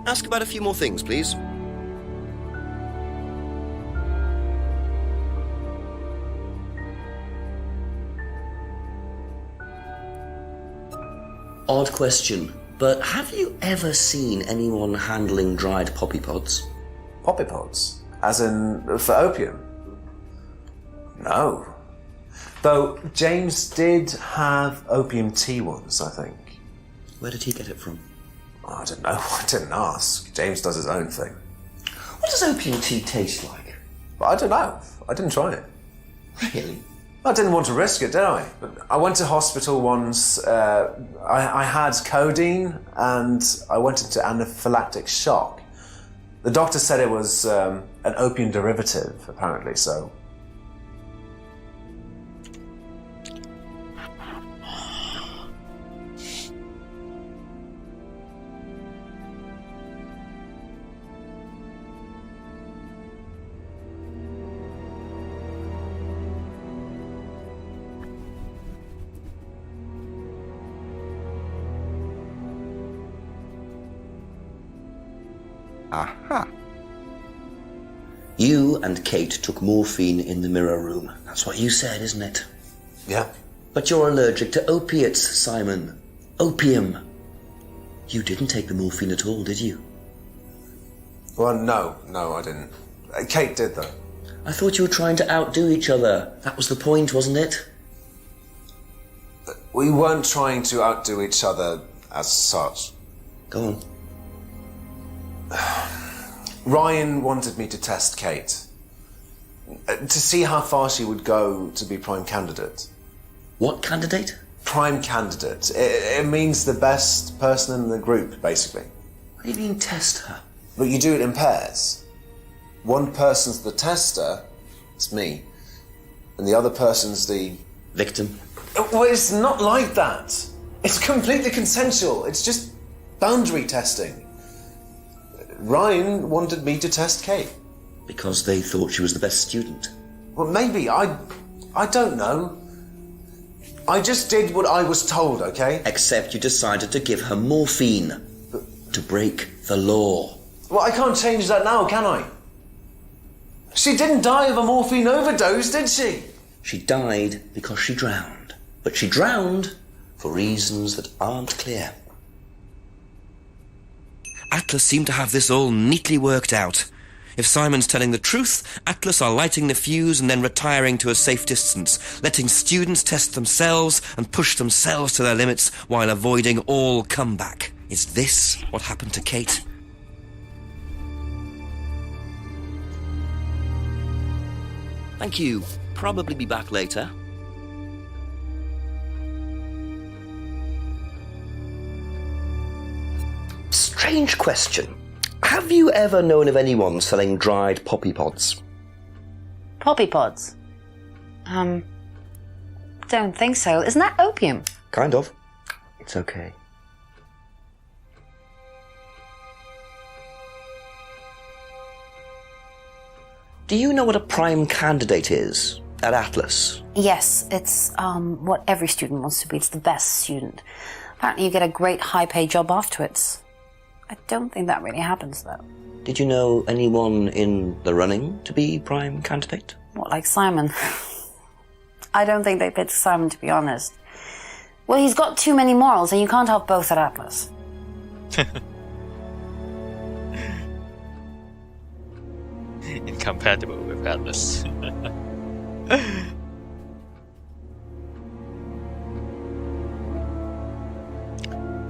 Ask about a few more things, please. Odd question, but have you ever seen anyone handling dried poppy pods? Poppy pods? As in, for opium? No. Though James did have opium tea once, I think. Where did he get it from? Oh, I don't know. I didn't ask. James does his own thing. What does opium tea taste like? I don't know. I didn't try it. Really? I didn't want to risk it, did I? But I went to hospital once. I had codeine and I went into anaphylactic shock. The doctor said it was an opium derivative, apparently, so... Aha. You and Kate took morphine in the mirror room. That's what you said, isn't it? Yeah. But you're allergic to opiates, Simon. Opium. You didn't take the morphine at all, did you? Well, no, I didn't. Kate did, though. I thought you were trying to outdo each other. That was the point, wasn't it? We weren't trying to outdo each other as such. Go on. Ryan wanted me to test Kate. To see how far she would go to be prime candidate. What candidate? Prime candidate. It means the best person in the group, basically. What do you mean, test her? But you do it in pairs. One person's the tester, it's me, and the other person's the... victim? Well, it's not like that. It's completely consensual. It's just boundary testing. Ryan wanted me to test Kate. Because they thought she was the best student? Well, maybe. I don't know. I just did what I was told, okay? Except you decided to give her morphine. To break the law. Well, I can't change that now, can I? She didn't die of a morphine overdose, did she? She died because she drowned. But she drowned for reasons that aren't clear. Atlas seem to have this all neatly worked out. If Simon's telling the truth, Atlas are lighting the fuse and then retiring to a safe distance, letting students test themselves and push themselves to their limits while avoiding all comeback. Is this what happened to Kate? Thank you. Probably be back later. Strange question. Have you ever known of anyone selling dried poppy pods? Poppy pods? Don't think so. Isn't that opium? Kind of. It's okay. Do you know what a prime candidate is at Atlas? Yes, it's what every student wants to be. It's the best student. Apparently you get a great high-paid job afterwards. I don't think that really happens, though. Did you know anyone in the running to be prime candidate? What, like Simon? I don't think they picked Simon, to be honest. Well, he's got too many morals, and you can't have both at Atlas. Incompatible with Atlas.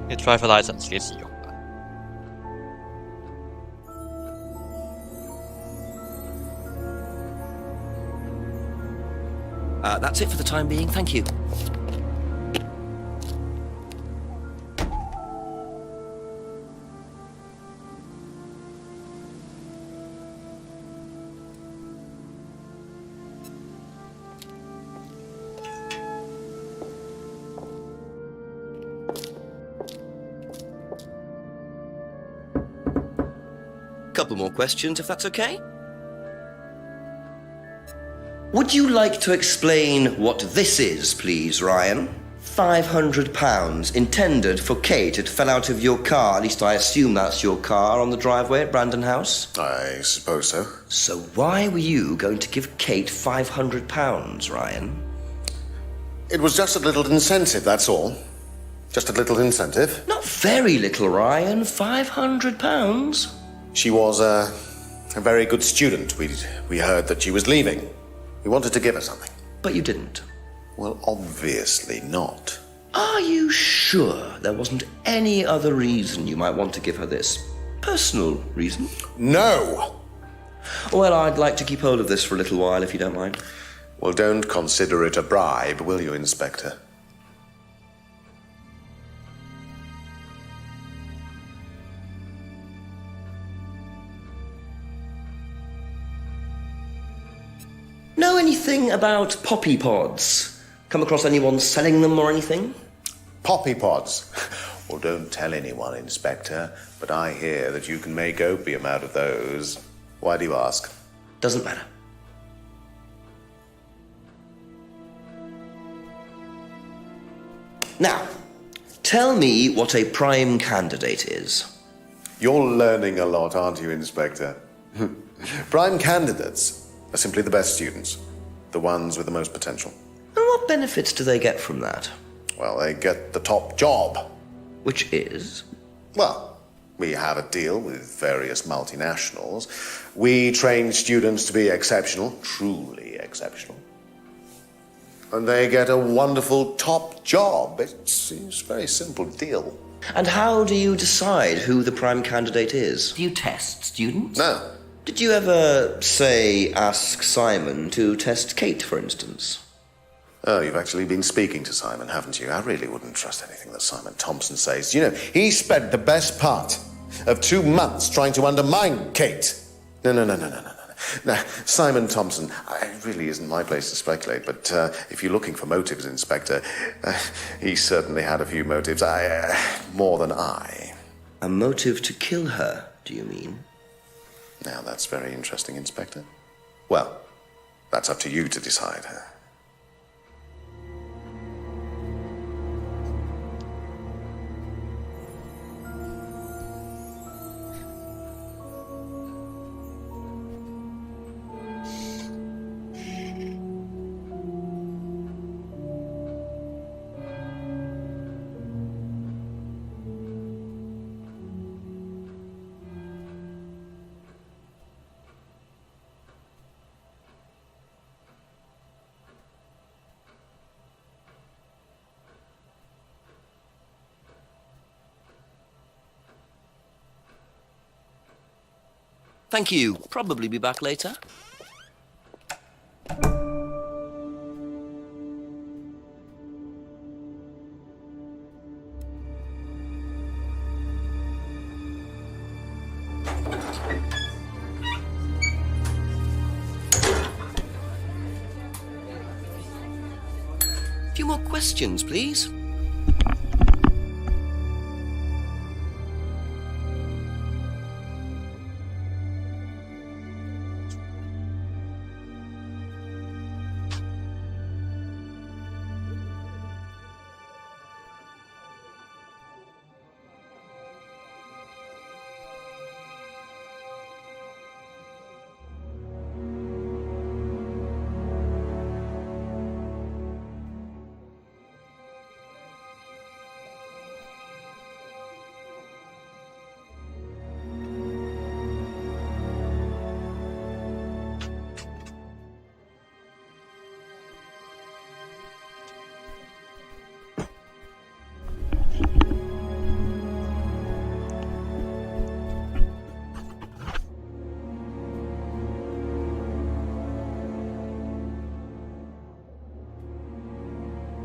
Ihr driver license 幾時用啊？ That's it for the time being, thank you. Couple more questions, if that's okay? Would you like to explain what this is, please, Ryan? £500 intended for Kate. It fell out of your car. At least I assume that's your car on the driveway at Brandon House. I suppose so. So why were you going to give Kate £500, Ryan? It was just a little incentive, that's all. Just a little incentive. Not very little, Ryan. £500. She was a very good student. We heard that she was leaving. We wanted to give her something. But you didn't. Well, obviously not. Are you sure there wasn't any other reason you might want to give her this? Personal reason? No! Well, I'd like to keep hold of this for a little while, if you don't mind. Well, don't consider it a bribe, will you, Inspector? Know anything about poppy pods? Come across anyone selling them or anything? Poppy pods? Well, don't tell anyone, Inspector, but I hear that you can make opium out of those. Why do you ask? Doesn't matter. Now, tell me what a prime candidate is. You're learning a lot, aren't you, Inspector? Prime candidates are simply the best students, the ones with the most potential. And what benefits do they get from that? Well, they get the top job. Which is? Well, we have a deal with various multinationals. We train students to be exceptional, truly exceptional. And they get a wonderful top job. It's a very simple deal. And how do you decide who the prime candidate is? Do you test students? No. Did you ever, say, ask Simon to test Kate, for instance? Oh, you've actually been speaking to Simon, haven't you? I really wouldn't trust anything that Simon Thompson says. You know, he spent the best part of 2 months trying to undermine Kate. No. Now, Simon Thompson, it really isn't my place to speculate, but if you're looking for motives, Inspector, he certainly had a few motives. More than I. A motive to kill her, do you mean? Now, that's very interesting, Inspector. Well, that's up to you to decide. Thank you. Probably be back later. A few more questions, please.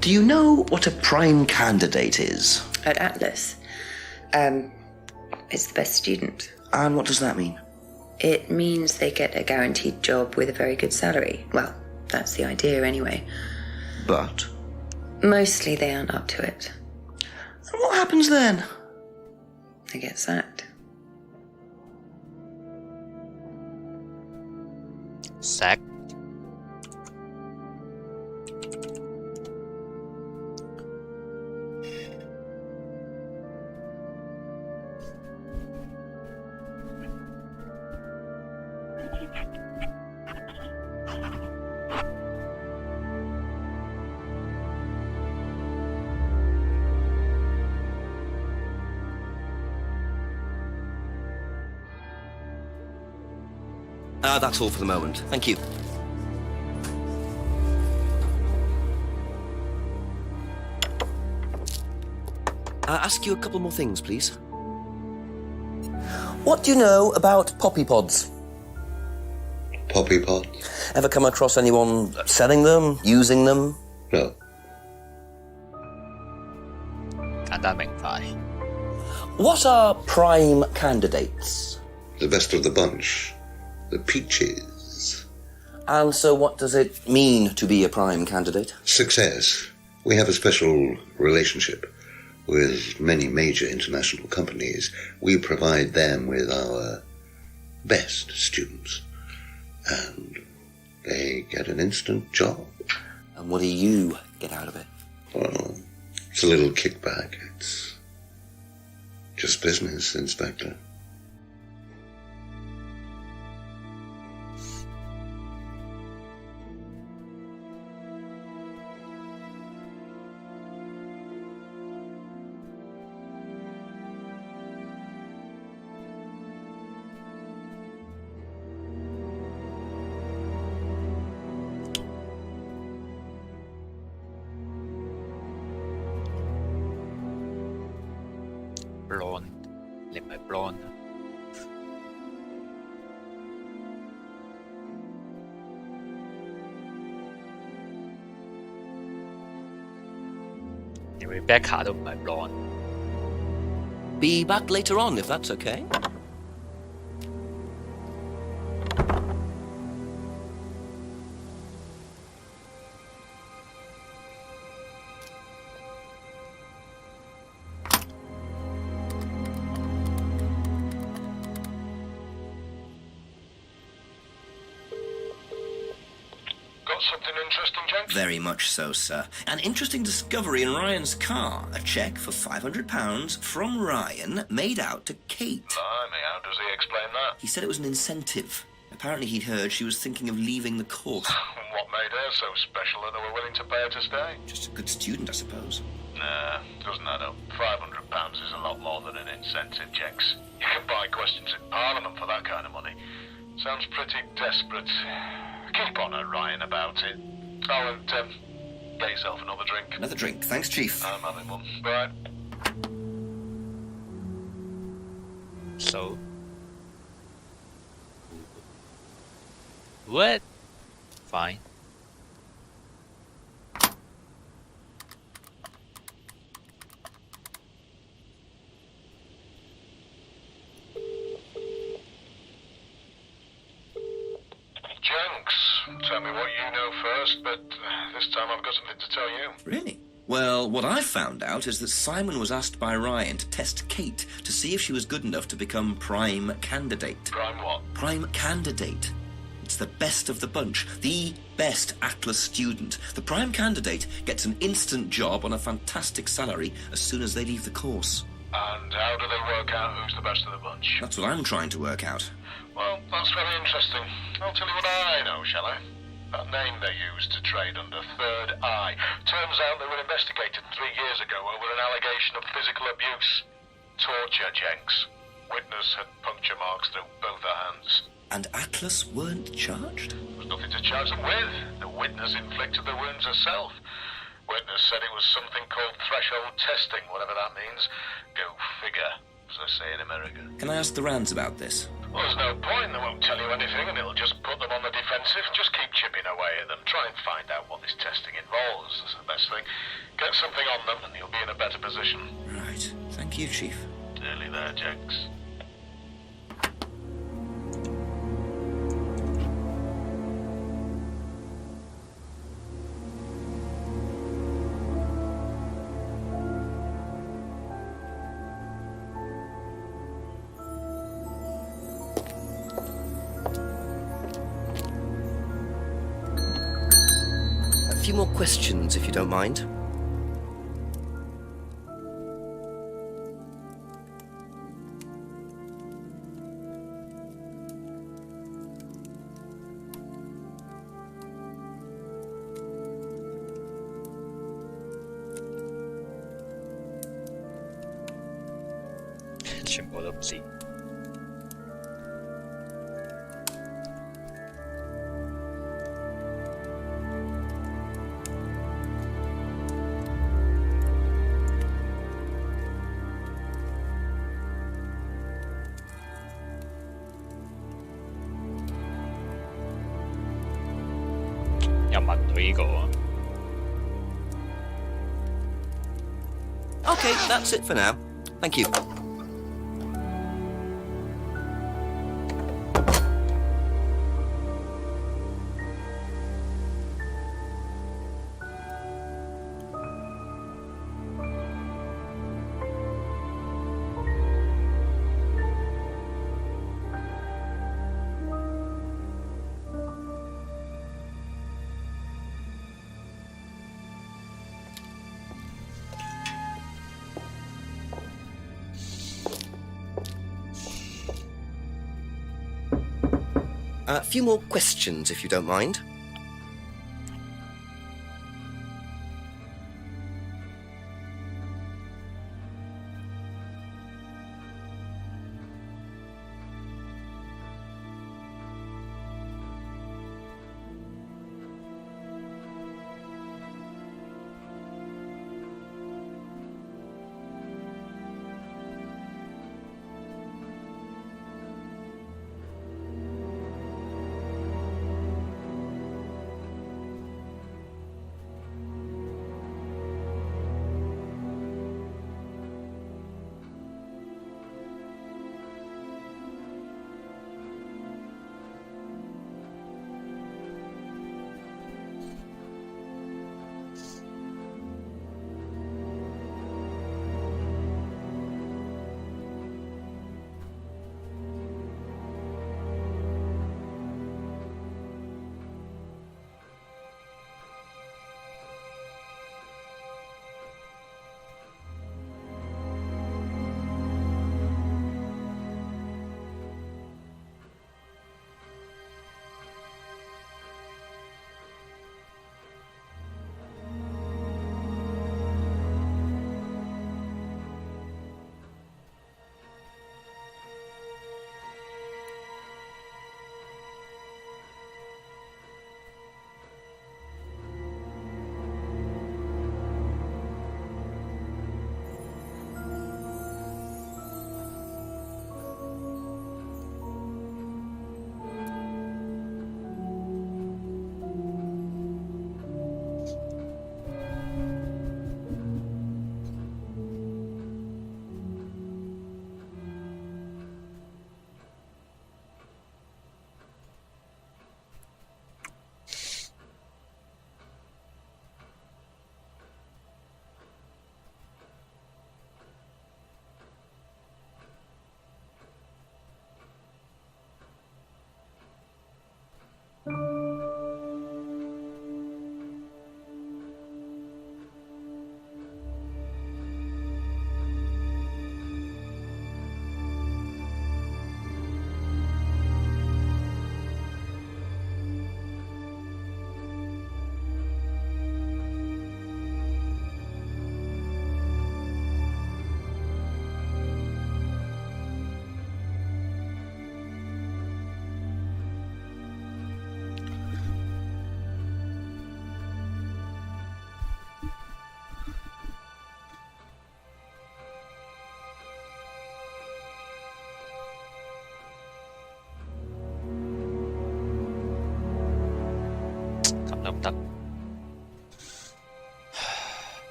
Do you know what a prime candidate is? At Atlas, it's the best student. And what does that mean? It means they get a guaranteed job with a very good salary. Well, that's the idea anyway. But? Mostly they aren't up to it. And what happens then? They get sacked. Sacked? That's all for the moment. Thank you. Ask you a couple more things, please. What do you know about poppy pods? Poppy pods? Ever come across anyone selling them, using them? No. 簡單明快。 What are prime candidates? The best of the bunch. The peaches. And so what does it mean to be a prime candidate? Success. We have a special relationship with many major international companies. We provide them with our best students. And they get an instant job. And what do you get out of it? Well, it's a little kickback. It's just business, Inspector. blonde，你唔係 blonde。Rebecca 都唔係 blonde。Be back later on, if that's okay. Something interesting, Jenks? Very much so, sir. An interesting discovery in Ryan's car. A cheque for £500 from Ryan made out to Kate. Blimey, how does he explain that? He said it was an incentive. Apparently he'd heard she was thinking of leaving the course. What made her so special that they were willing to pay her to stay? Just a good student, I suppose. Nah, doesn't add up. £500 is a lot more than an incentive, Jenks. You can buy questions in Parliament for that kind of money. Sounds pretty desperate. Keep on Ryan about it. Oh, and get yourself another drink. Another drink. Thanks, Chief. I'm having one. Bye. So, What? Fine. Jenks, tell me what you know first, but this time I've got something to tell you. Really? Well, what I found out is that Simon was asked by Ryan to test Kate to see if she was good enough to become prime candidate. Prime what? Prime candidate. It's the best of the bunch, the best Atlas student. The prime candidate gets an instant job on a fantastic salary as soon as they leave the course. And how do they work out who's the best of the bunch? That's what I'm trying to work out. Well, that's very interesting. I'll tell you what I know, shall I? That name they used to trade under, Third Eye. Turns out they were investigated 3 years ago over an allegation of physical abuse. Torture, Jenks. Witness had puncture marks through both her hands. And Atlas weren't charged? There was nothing to charge them with. The witness inflicted the wounds herself. Witness said it was something called threshold testing, whatever that means. Go figure, as they say in America. Can I ask the Rands about this? Well, there's no point. They won't tell you anything, and it'll just put them on the defensive. Just keep chipping away at them. Try and find out what this testing involves. That's the best thing. Get something on them, and you'll be in a better position. Right. Thank you, Chief. Nearly there, Jenks. A few more questions, if you don't mind. Okay, that's it for now. Thank you. A few more questions, if you don't mind.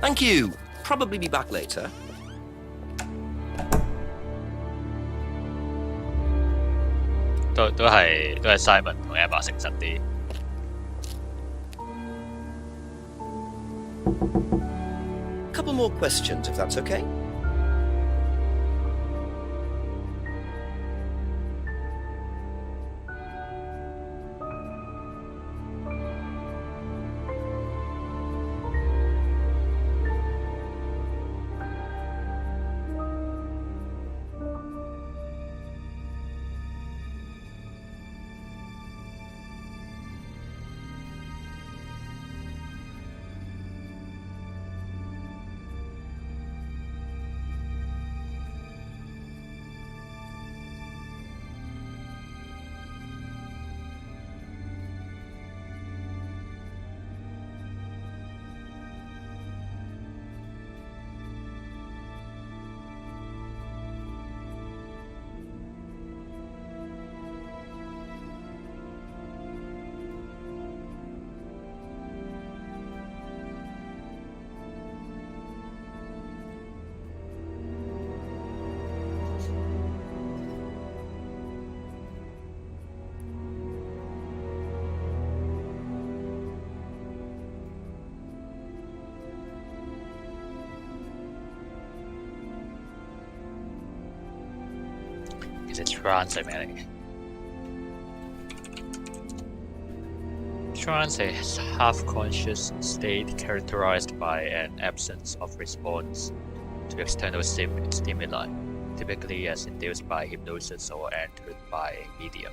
Thank you. Probably be back later.都係 Simon 同 Emma 誠實啲。Couple more questions, if that's okay. trance 係咩嚟嘅 ？Trance is half-conscious state characterized by an absence of response to external stimuli, typically as induced by hypnosis or entered by a medium.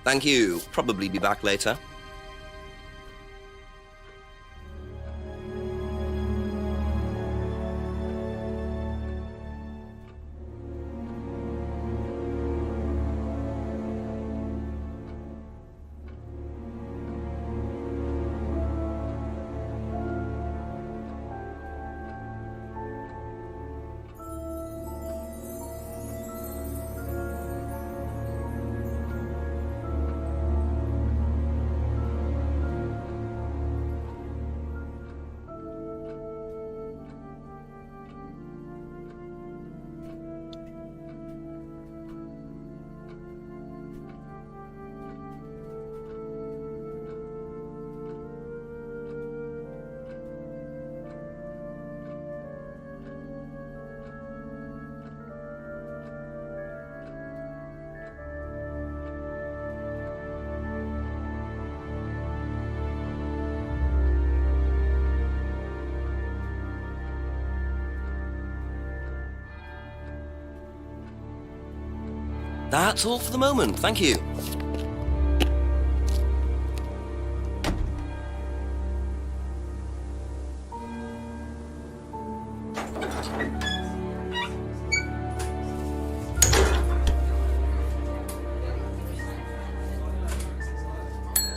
Thank you. Probably be back later. That's all for the moment, thank you.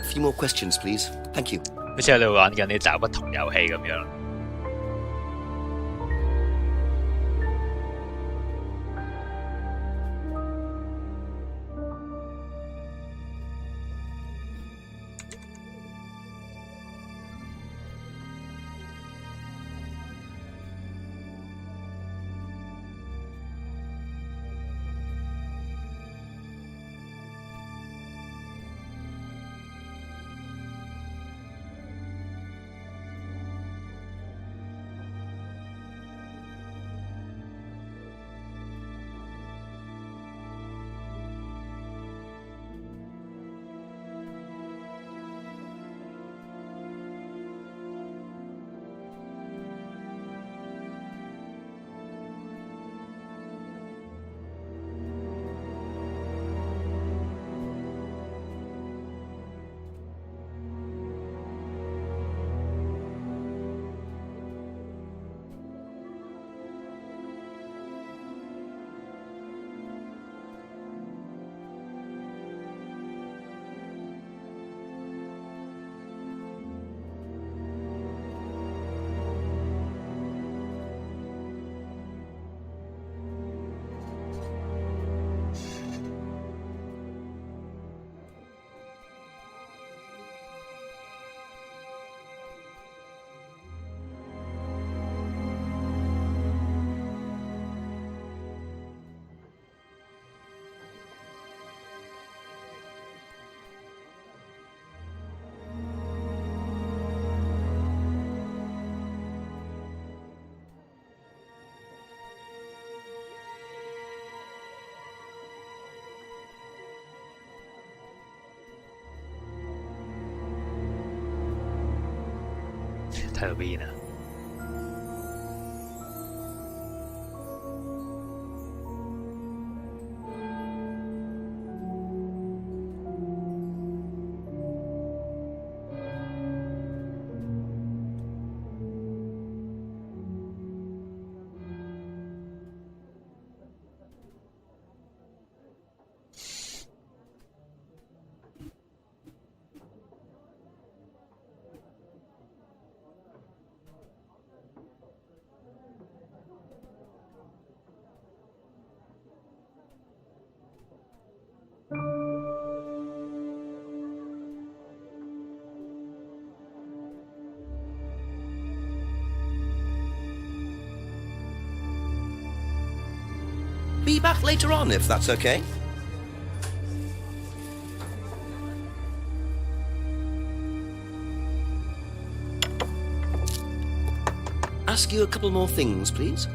A few more questions, please. Thank you. 好似喺度玩緊啲找不同遊戲咁樣。睇到邊啊？Be back later on, if that's okay. Ask you a couple more things, please.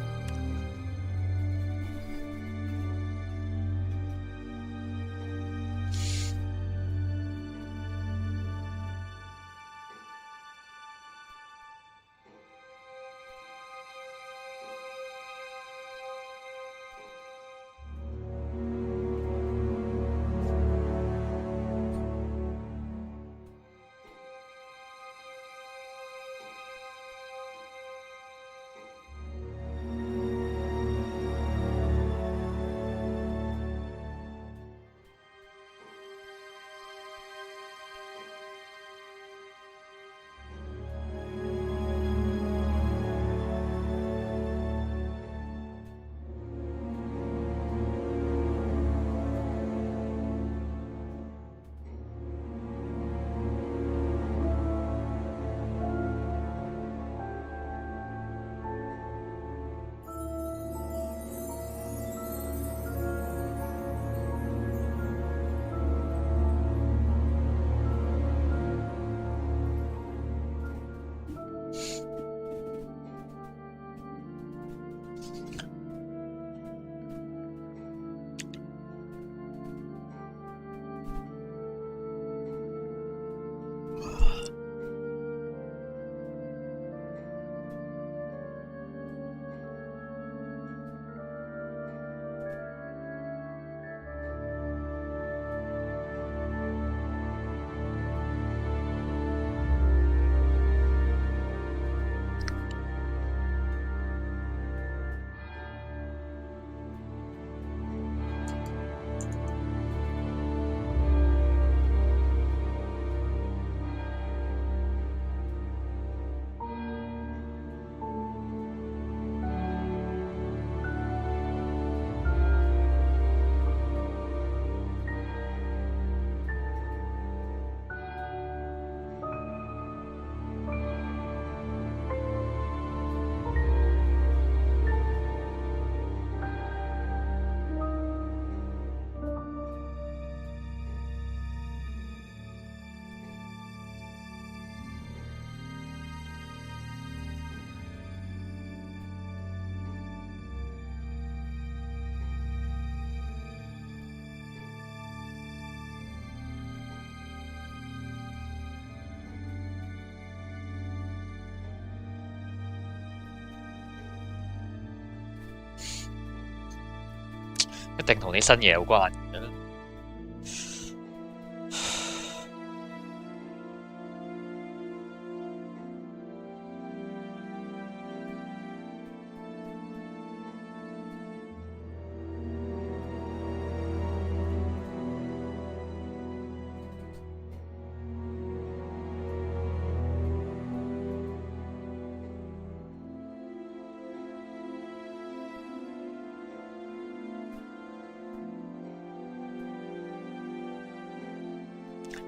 一定同啲新嘢有關嘅。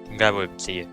點解會唔知嘅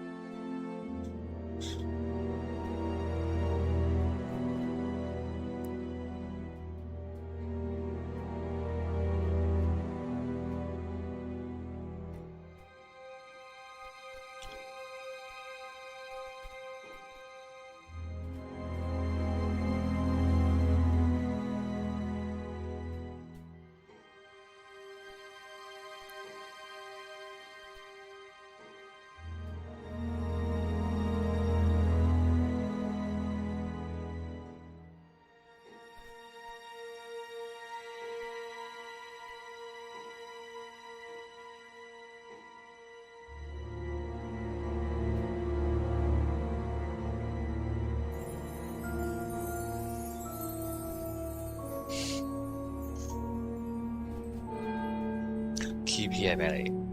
？TP 係咩嚟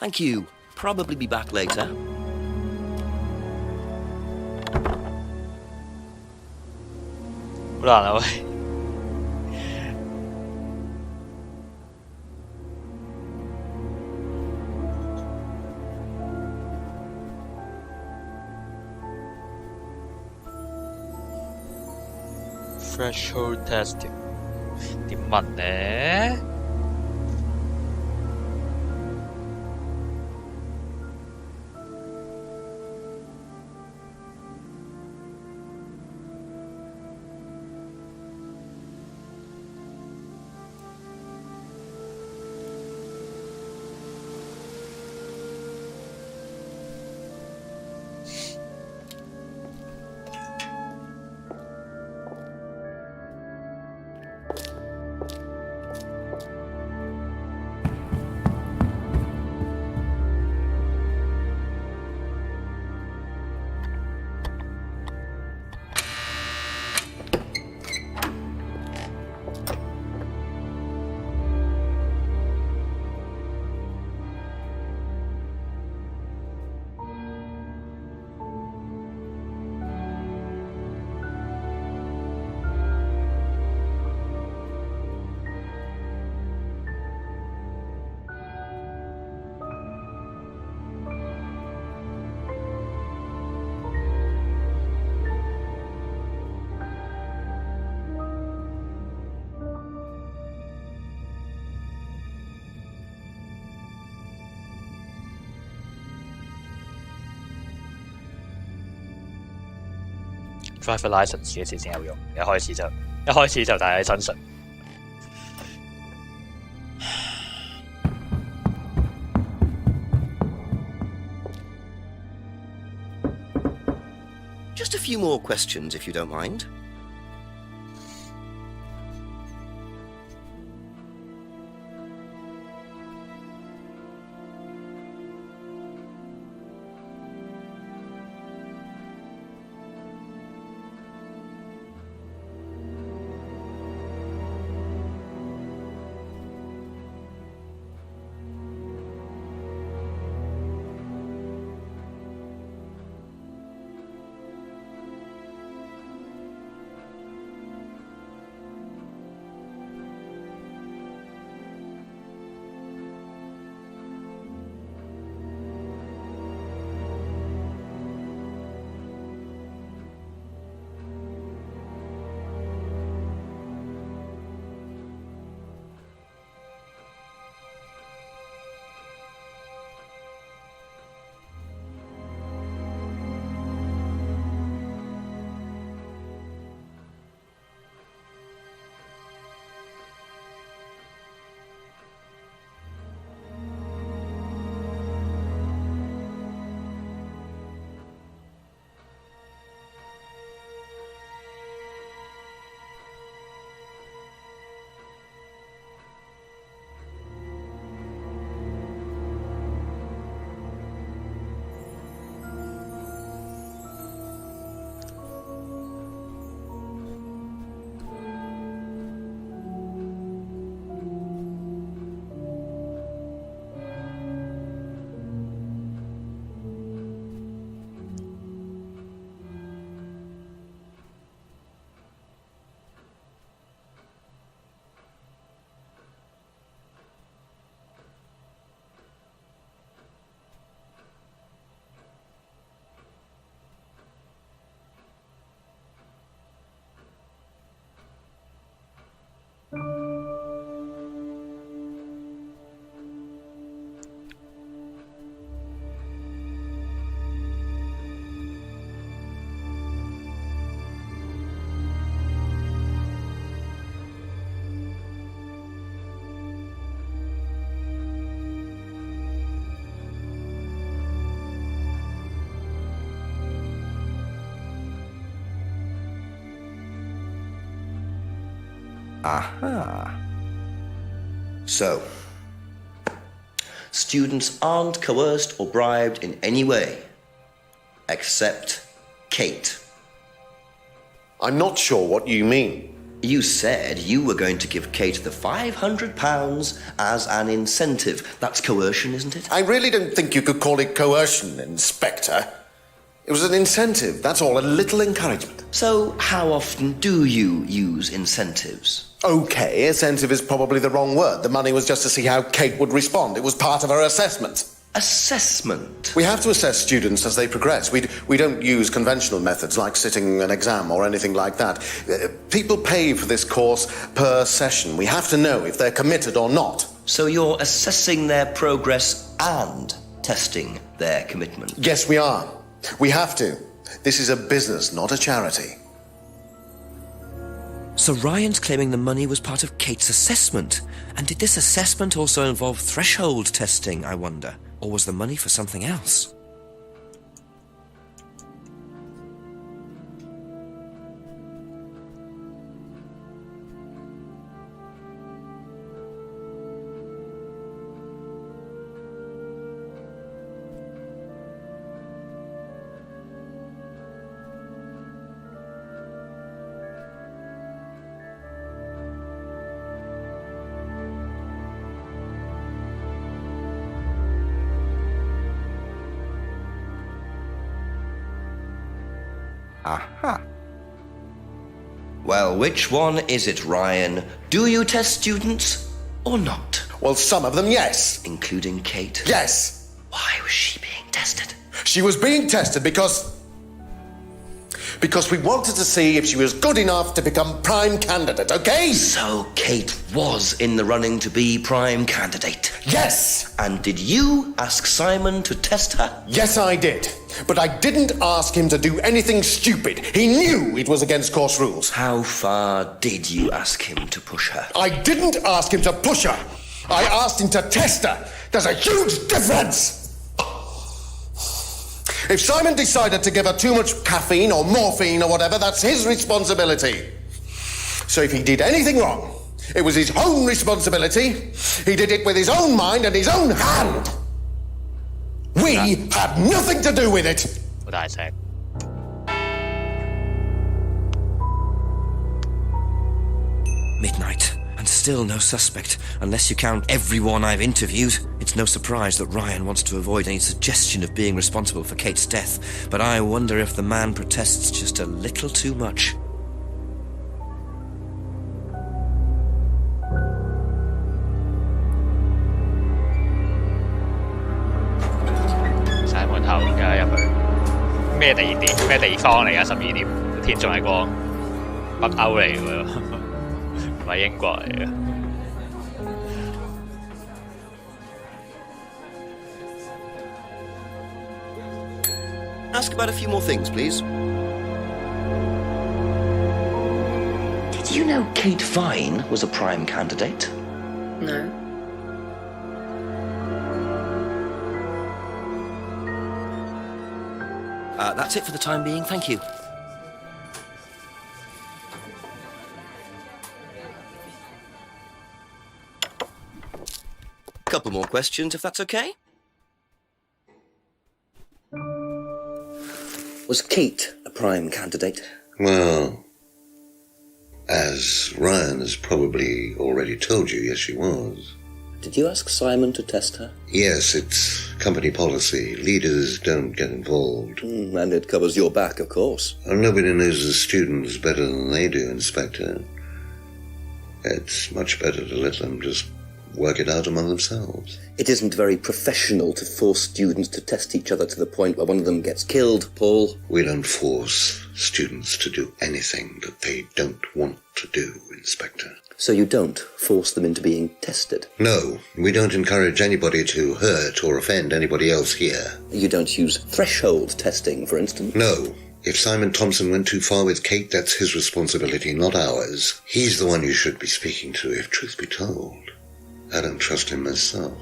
？Thank you. Probably be back later.好難啊喂！Threshold testing 點問呢？driver license 幾時先有用？一開始就〜一開始就大家真實。Just a few more questions, if you don't mind. Aha. So, students aren't coerced or bribed in any way, except Kate. I'm not sure what you mean. You said you were going to give Kate the £500 as an incentive. That's coercion, isn't it? I really don't think you could call it coercion, Inspector. It was an incentive, that's all, a little encouragement. So, how often do you use incentives? Okay, incentive is probably the wrong word. The money was just to see how Kate would respond. It was part of her assessment. Assessment? We have to assess students as they progress. We don't use conventional methods like sitting an exam or anything like that. People pay for this course per session. We have to know if they're committed or not. So you're assessing their progress and testing their commitment? Yes, we are. We have to. This is a business, not a charity. So Ryan's claiming the money was part of Kate's assessment. And did this assessment also involve threshold testing, I wonder? Or was the money for something else? Aha. Well, which one is it, Ryan? Do you test students or not? Well, some of them, yes. Including Kate? Yes. Why was she being tested? She was being tested because Because we wanted to see if she was good enough to become prime candidate, okay? So Kate was in the running to be prime candidate? Yes! And did you ask Simon to test her? Yes, I did. But I didn't ask him to do anything stupid. He knew it was against course rules. How far did you ask him to push her? I didn't ask him to push her. I asked him to test her. There's a huge difference! If Simon decided to give her too much caffeine or morphine or whatever, that's his responsibility. So if he did anything wrong, it was his own responsibility. He did it with his own mind and his own hand. We had nothing to do with it. 好大聲。Midnight, and still no suspect, unless you count everyone I've interviewed. It's no surprise that Ryan wants to avoid any suggestion of being responsible for Kate's death, but I wonder if the man protests just a little too much.晒門口而家入去咩地方嚟㗎？12點天仲係光，北歐嚟㗎喎，唔係英國嚟嘅。Ask about a few more things, please. Did you know Kate Vine was a prime candidate? No. That's it for the time being, thank you. Couple more questions, if that's okay. Was Kate a prime candidate? Well, as Ryan has probably already told you, yes, she was. Did you ask Simon to test her? Yes, it's company policy. Leaders don't get involved. And it covers your back, of course. Well, nobody knows the students better than they do, Inspector. It's much better to let them just work it out among themselves. It isn't very professional to force students to test each other to the point where one of them gets killed, Paul. We don't force students to do anything that they don't want to do, Inspector. So you don't force them into being tested? No, we don't encourage anybody to hurt or offend anybody else here. You don't use threshold testing, for instance? No. If Simon Thompson went too far with Kate, that's his responsibility, not ours. He's the one you should be speaking to, if truth be told. I don't trust him myself.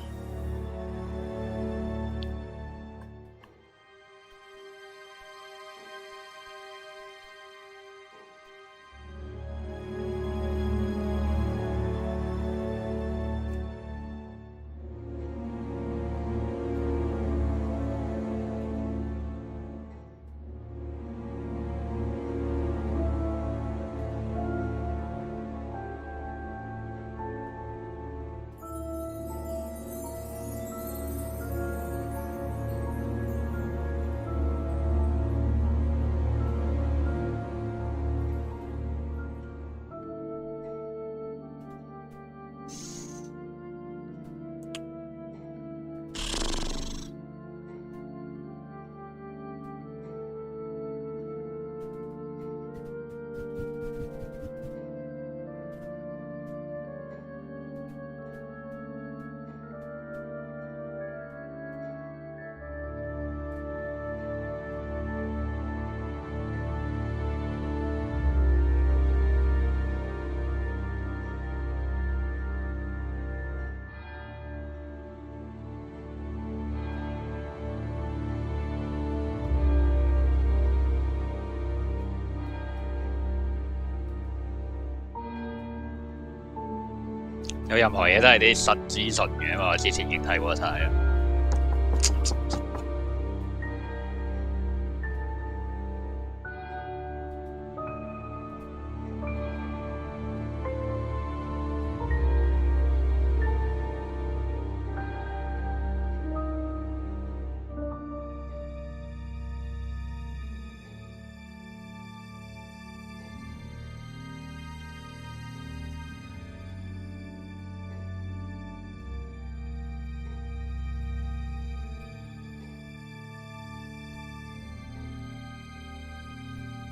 有任何嘢都係啲新資訊嘅嘛，我之前已經睇過晒啦。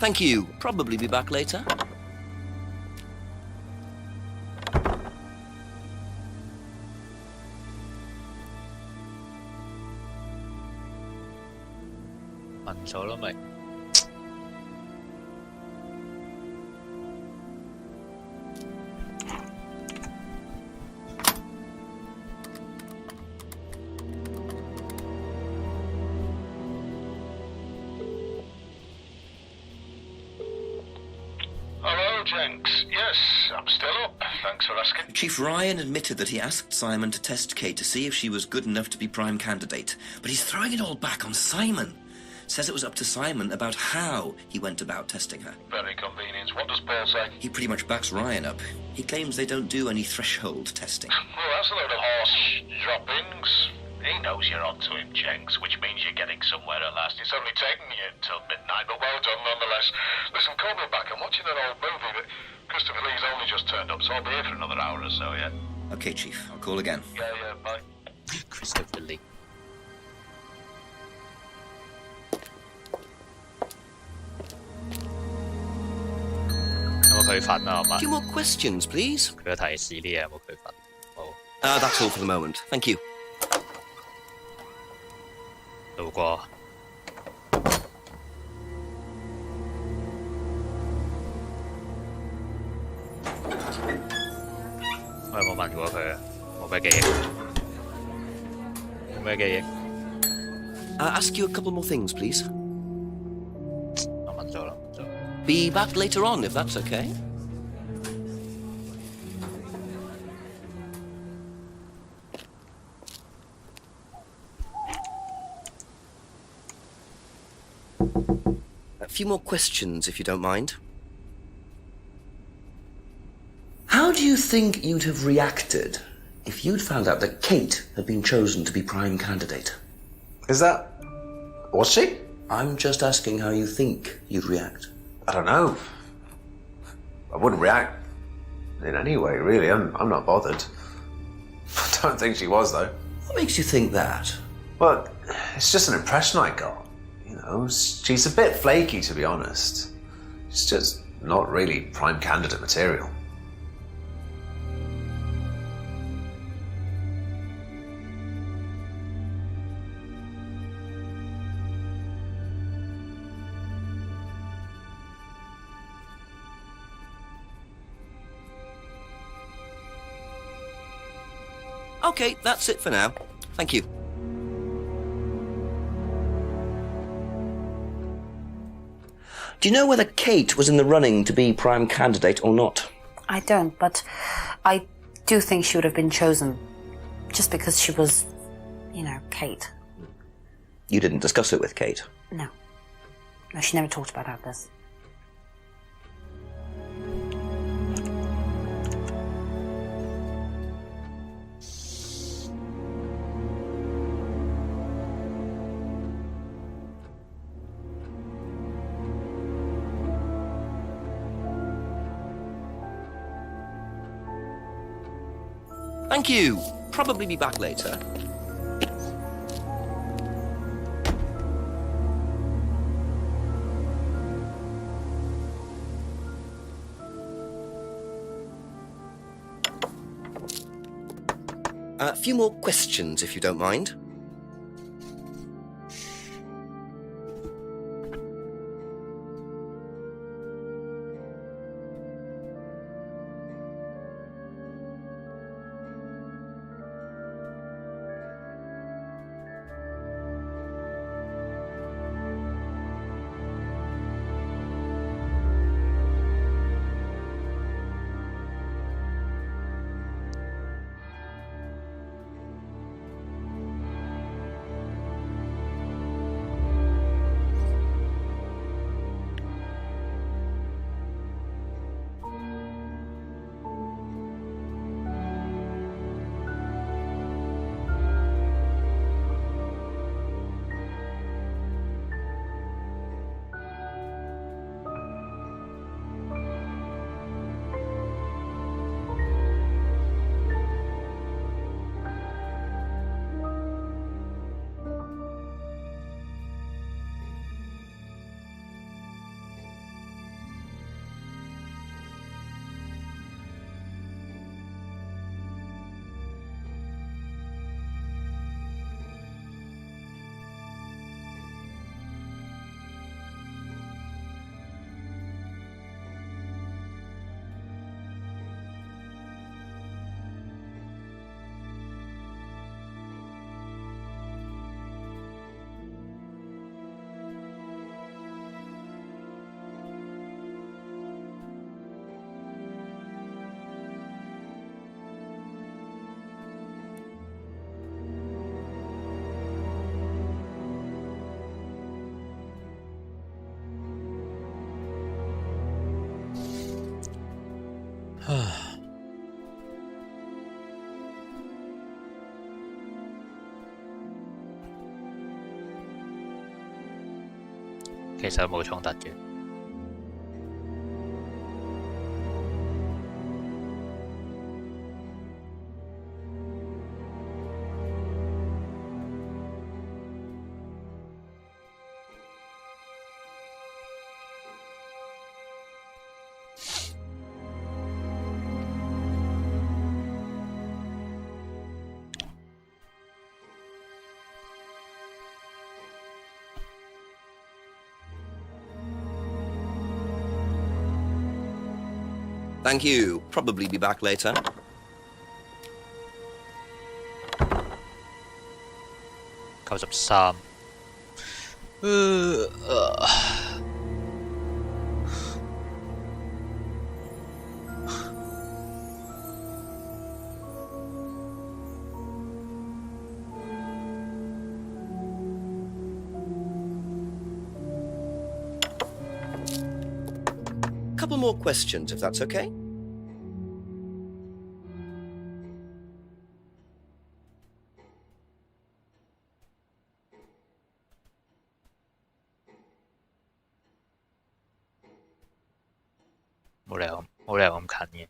Thank you. Probably be back later. Hello, Jenks. Yes, I'm still up. Thanks for asking. Chief Ryan admitted that he asked Simon to test Kate to see if she was good enough to be prime candidate, but he's throwing it all back on Simon. Says it was up to Simon about how he went about testing her. Very convenient. What does Paul say? He pretty much backs Ryan up. He claims they don't do any threshold testing. Well, that's a load of horse droppings. He knows you're onto him, Jenks, which means you're getting somewhere at last. It's only taken you until midnight, but well done nonetheless. Listen, call me back. I'm watching an old movie, but Christopher Lee's only just turned up, so I'll be here for another hour or so, yeah? Okay, Chief. I'll call again. Yeah, bye. Christopher Lee. A few more questions, please. That's That's all for the moment. Thank you. 路過。我有冇問過佢啊？冇咩記憶。冇咩記憶。Ask you a couple more things, please. 我問咗啦。 Be back later on, if that's okay. A few more questions, if you don't mind. How do you think you'd have reacted if you'd found out that Kate had been chosen to be prime candidate? Was she? I'm just asking how you think you'd react. I don't know. I wouldn't react in any way, really. I'm not bothered. I don't think she was, though. What makes you think that? Well, it's just an impression I got. You know, she's a bit flaky, to be honest. She's just not really prime candidate material. Okay, that's it for now. Thank you. Do you know whether Kate was in the running to be prime candidate or not? I don't, but I do think she would have been chosen just because she was, you know, Kate. You didn't discuss it with Kate? No. No, she never talked about Atlas. Thank you. Probably be back later. A few more questions, if you don't mind. 其實冇衝突嘅。Thank you. Probably be back later.93. Couple more questions, if that's okay?冇理由咁近嘅。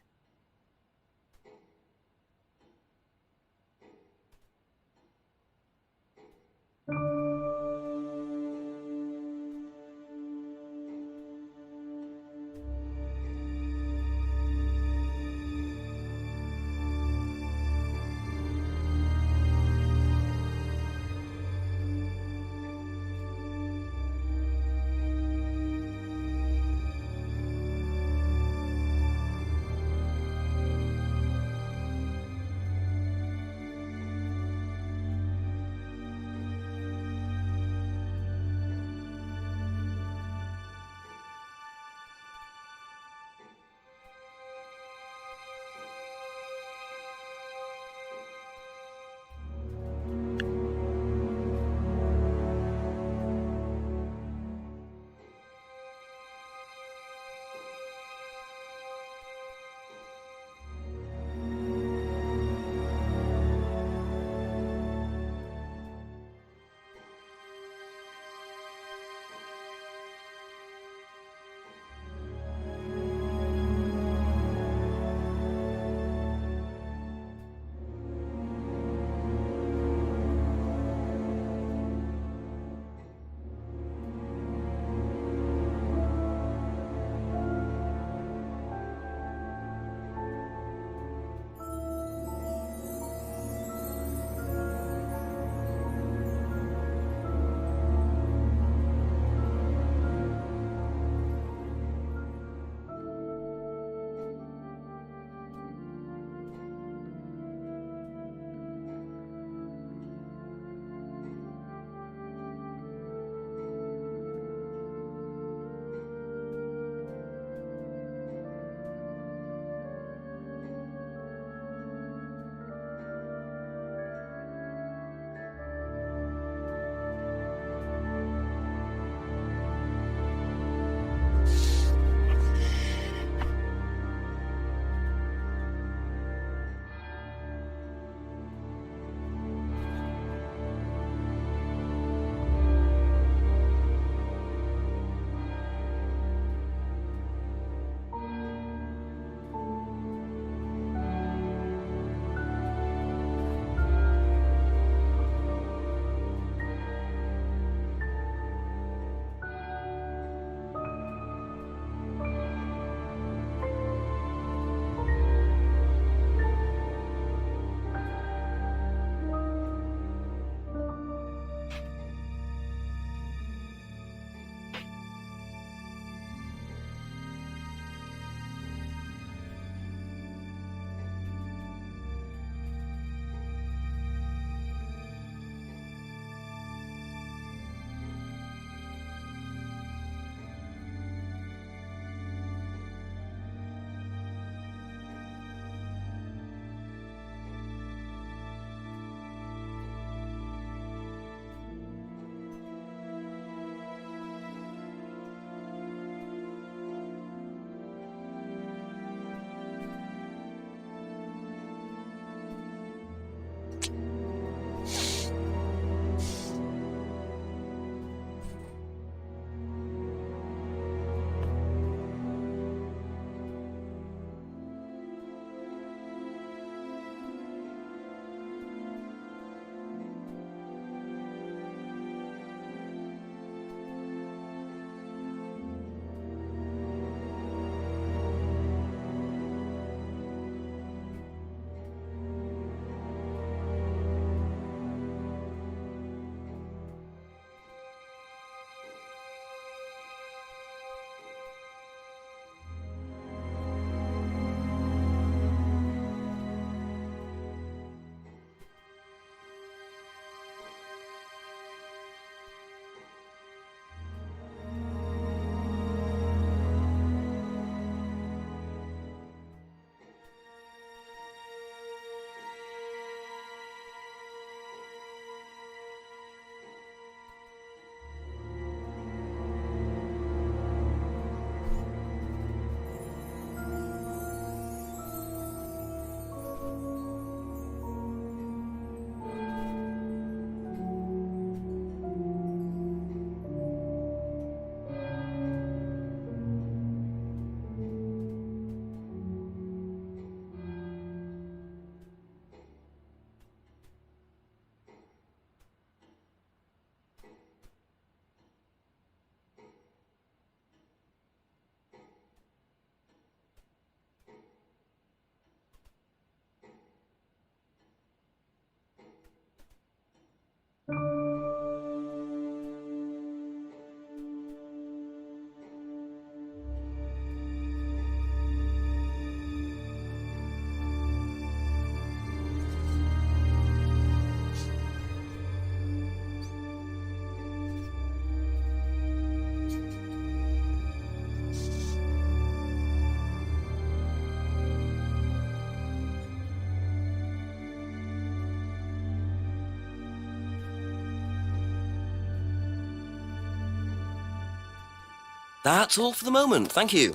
That's all for the moment. Thank you.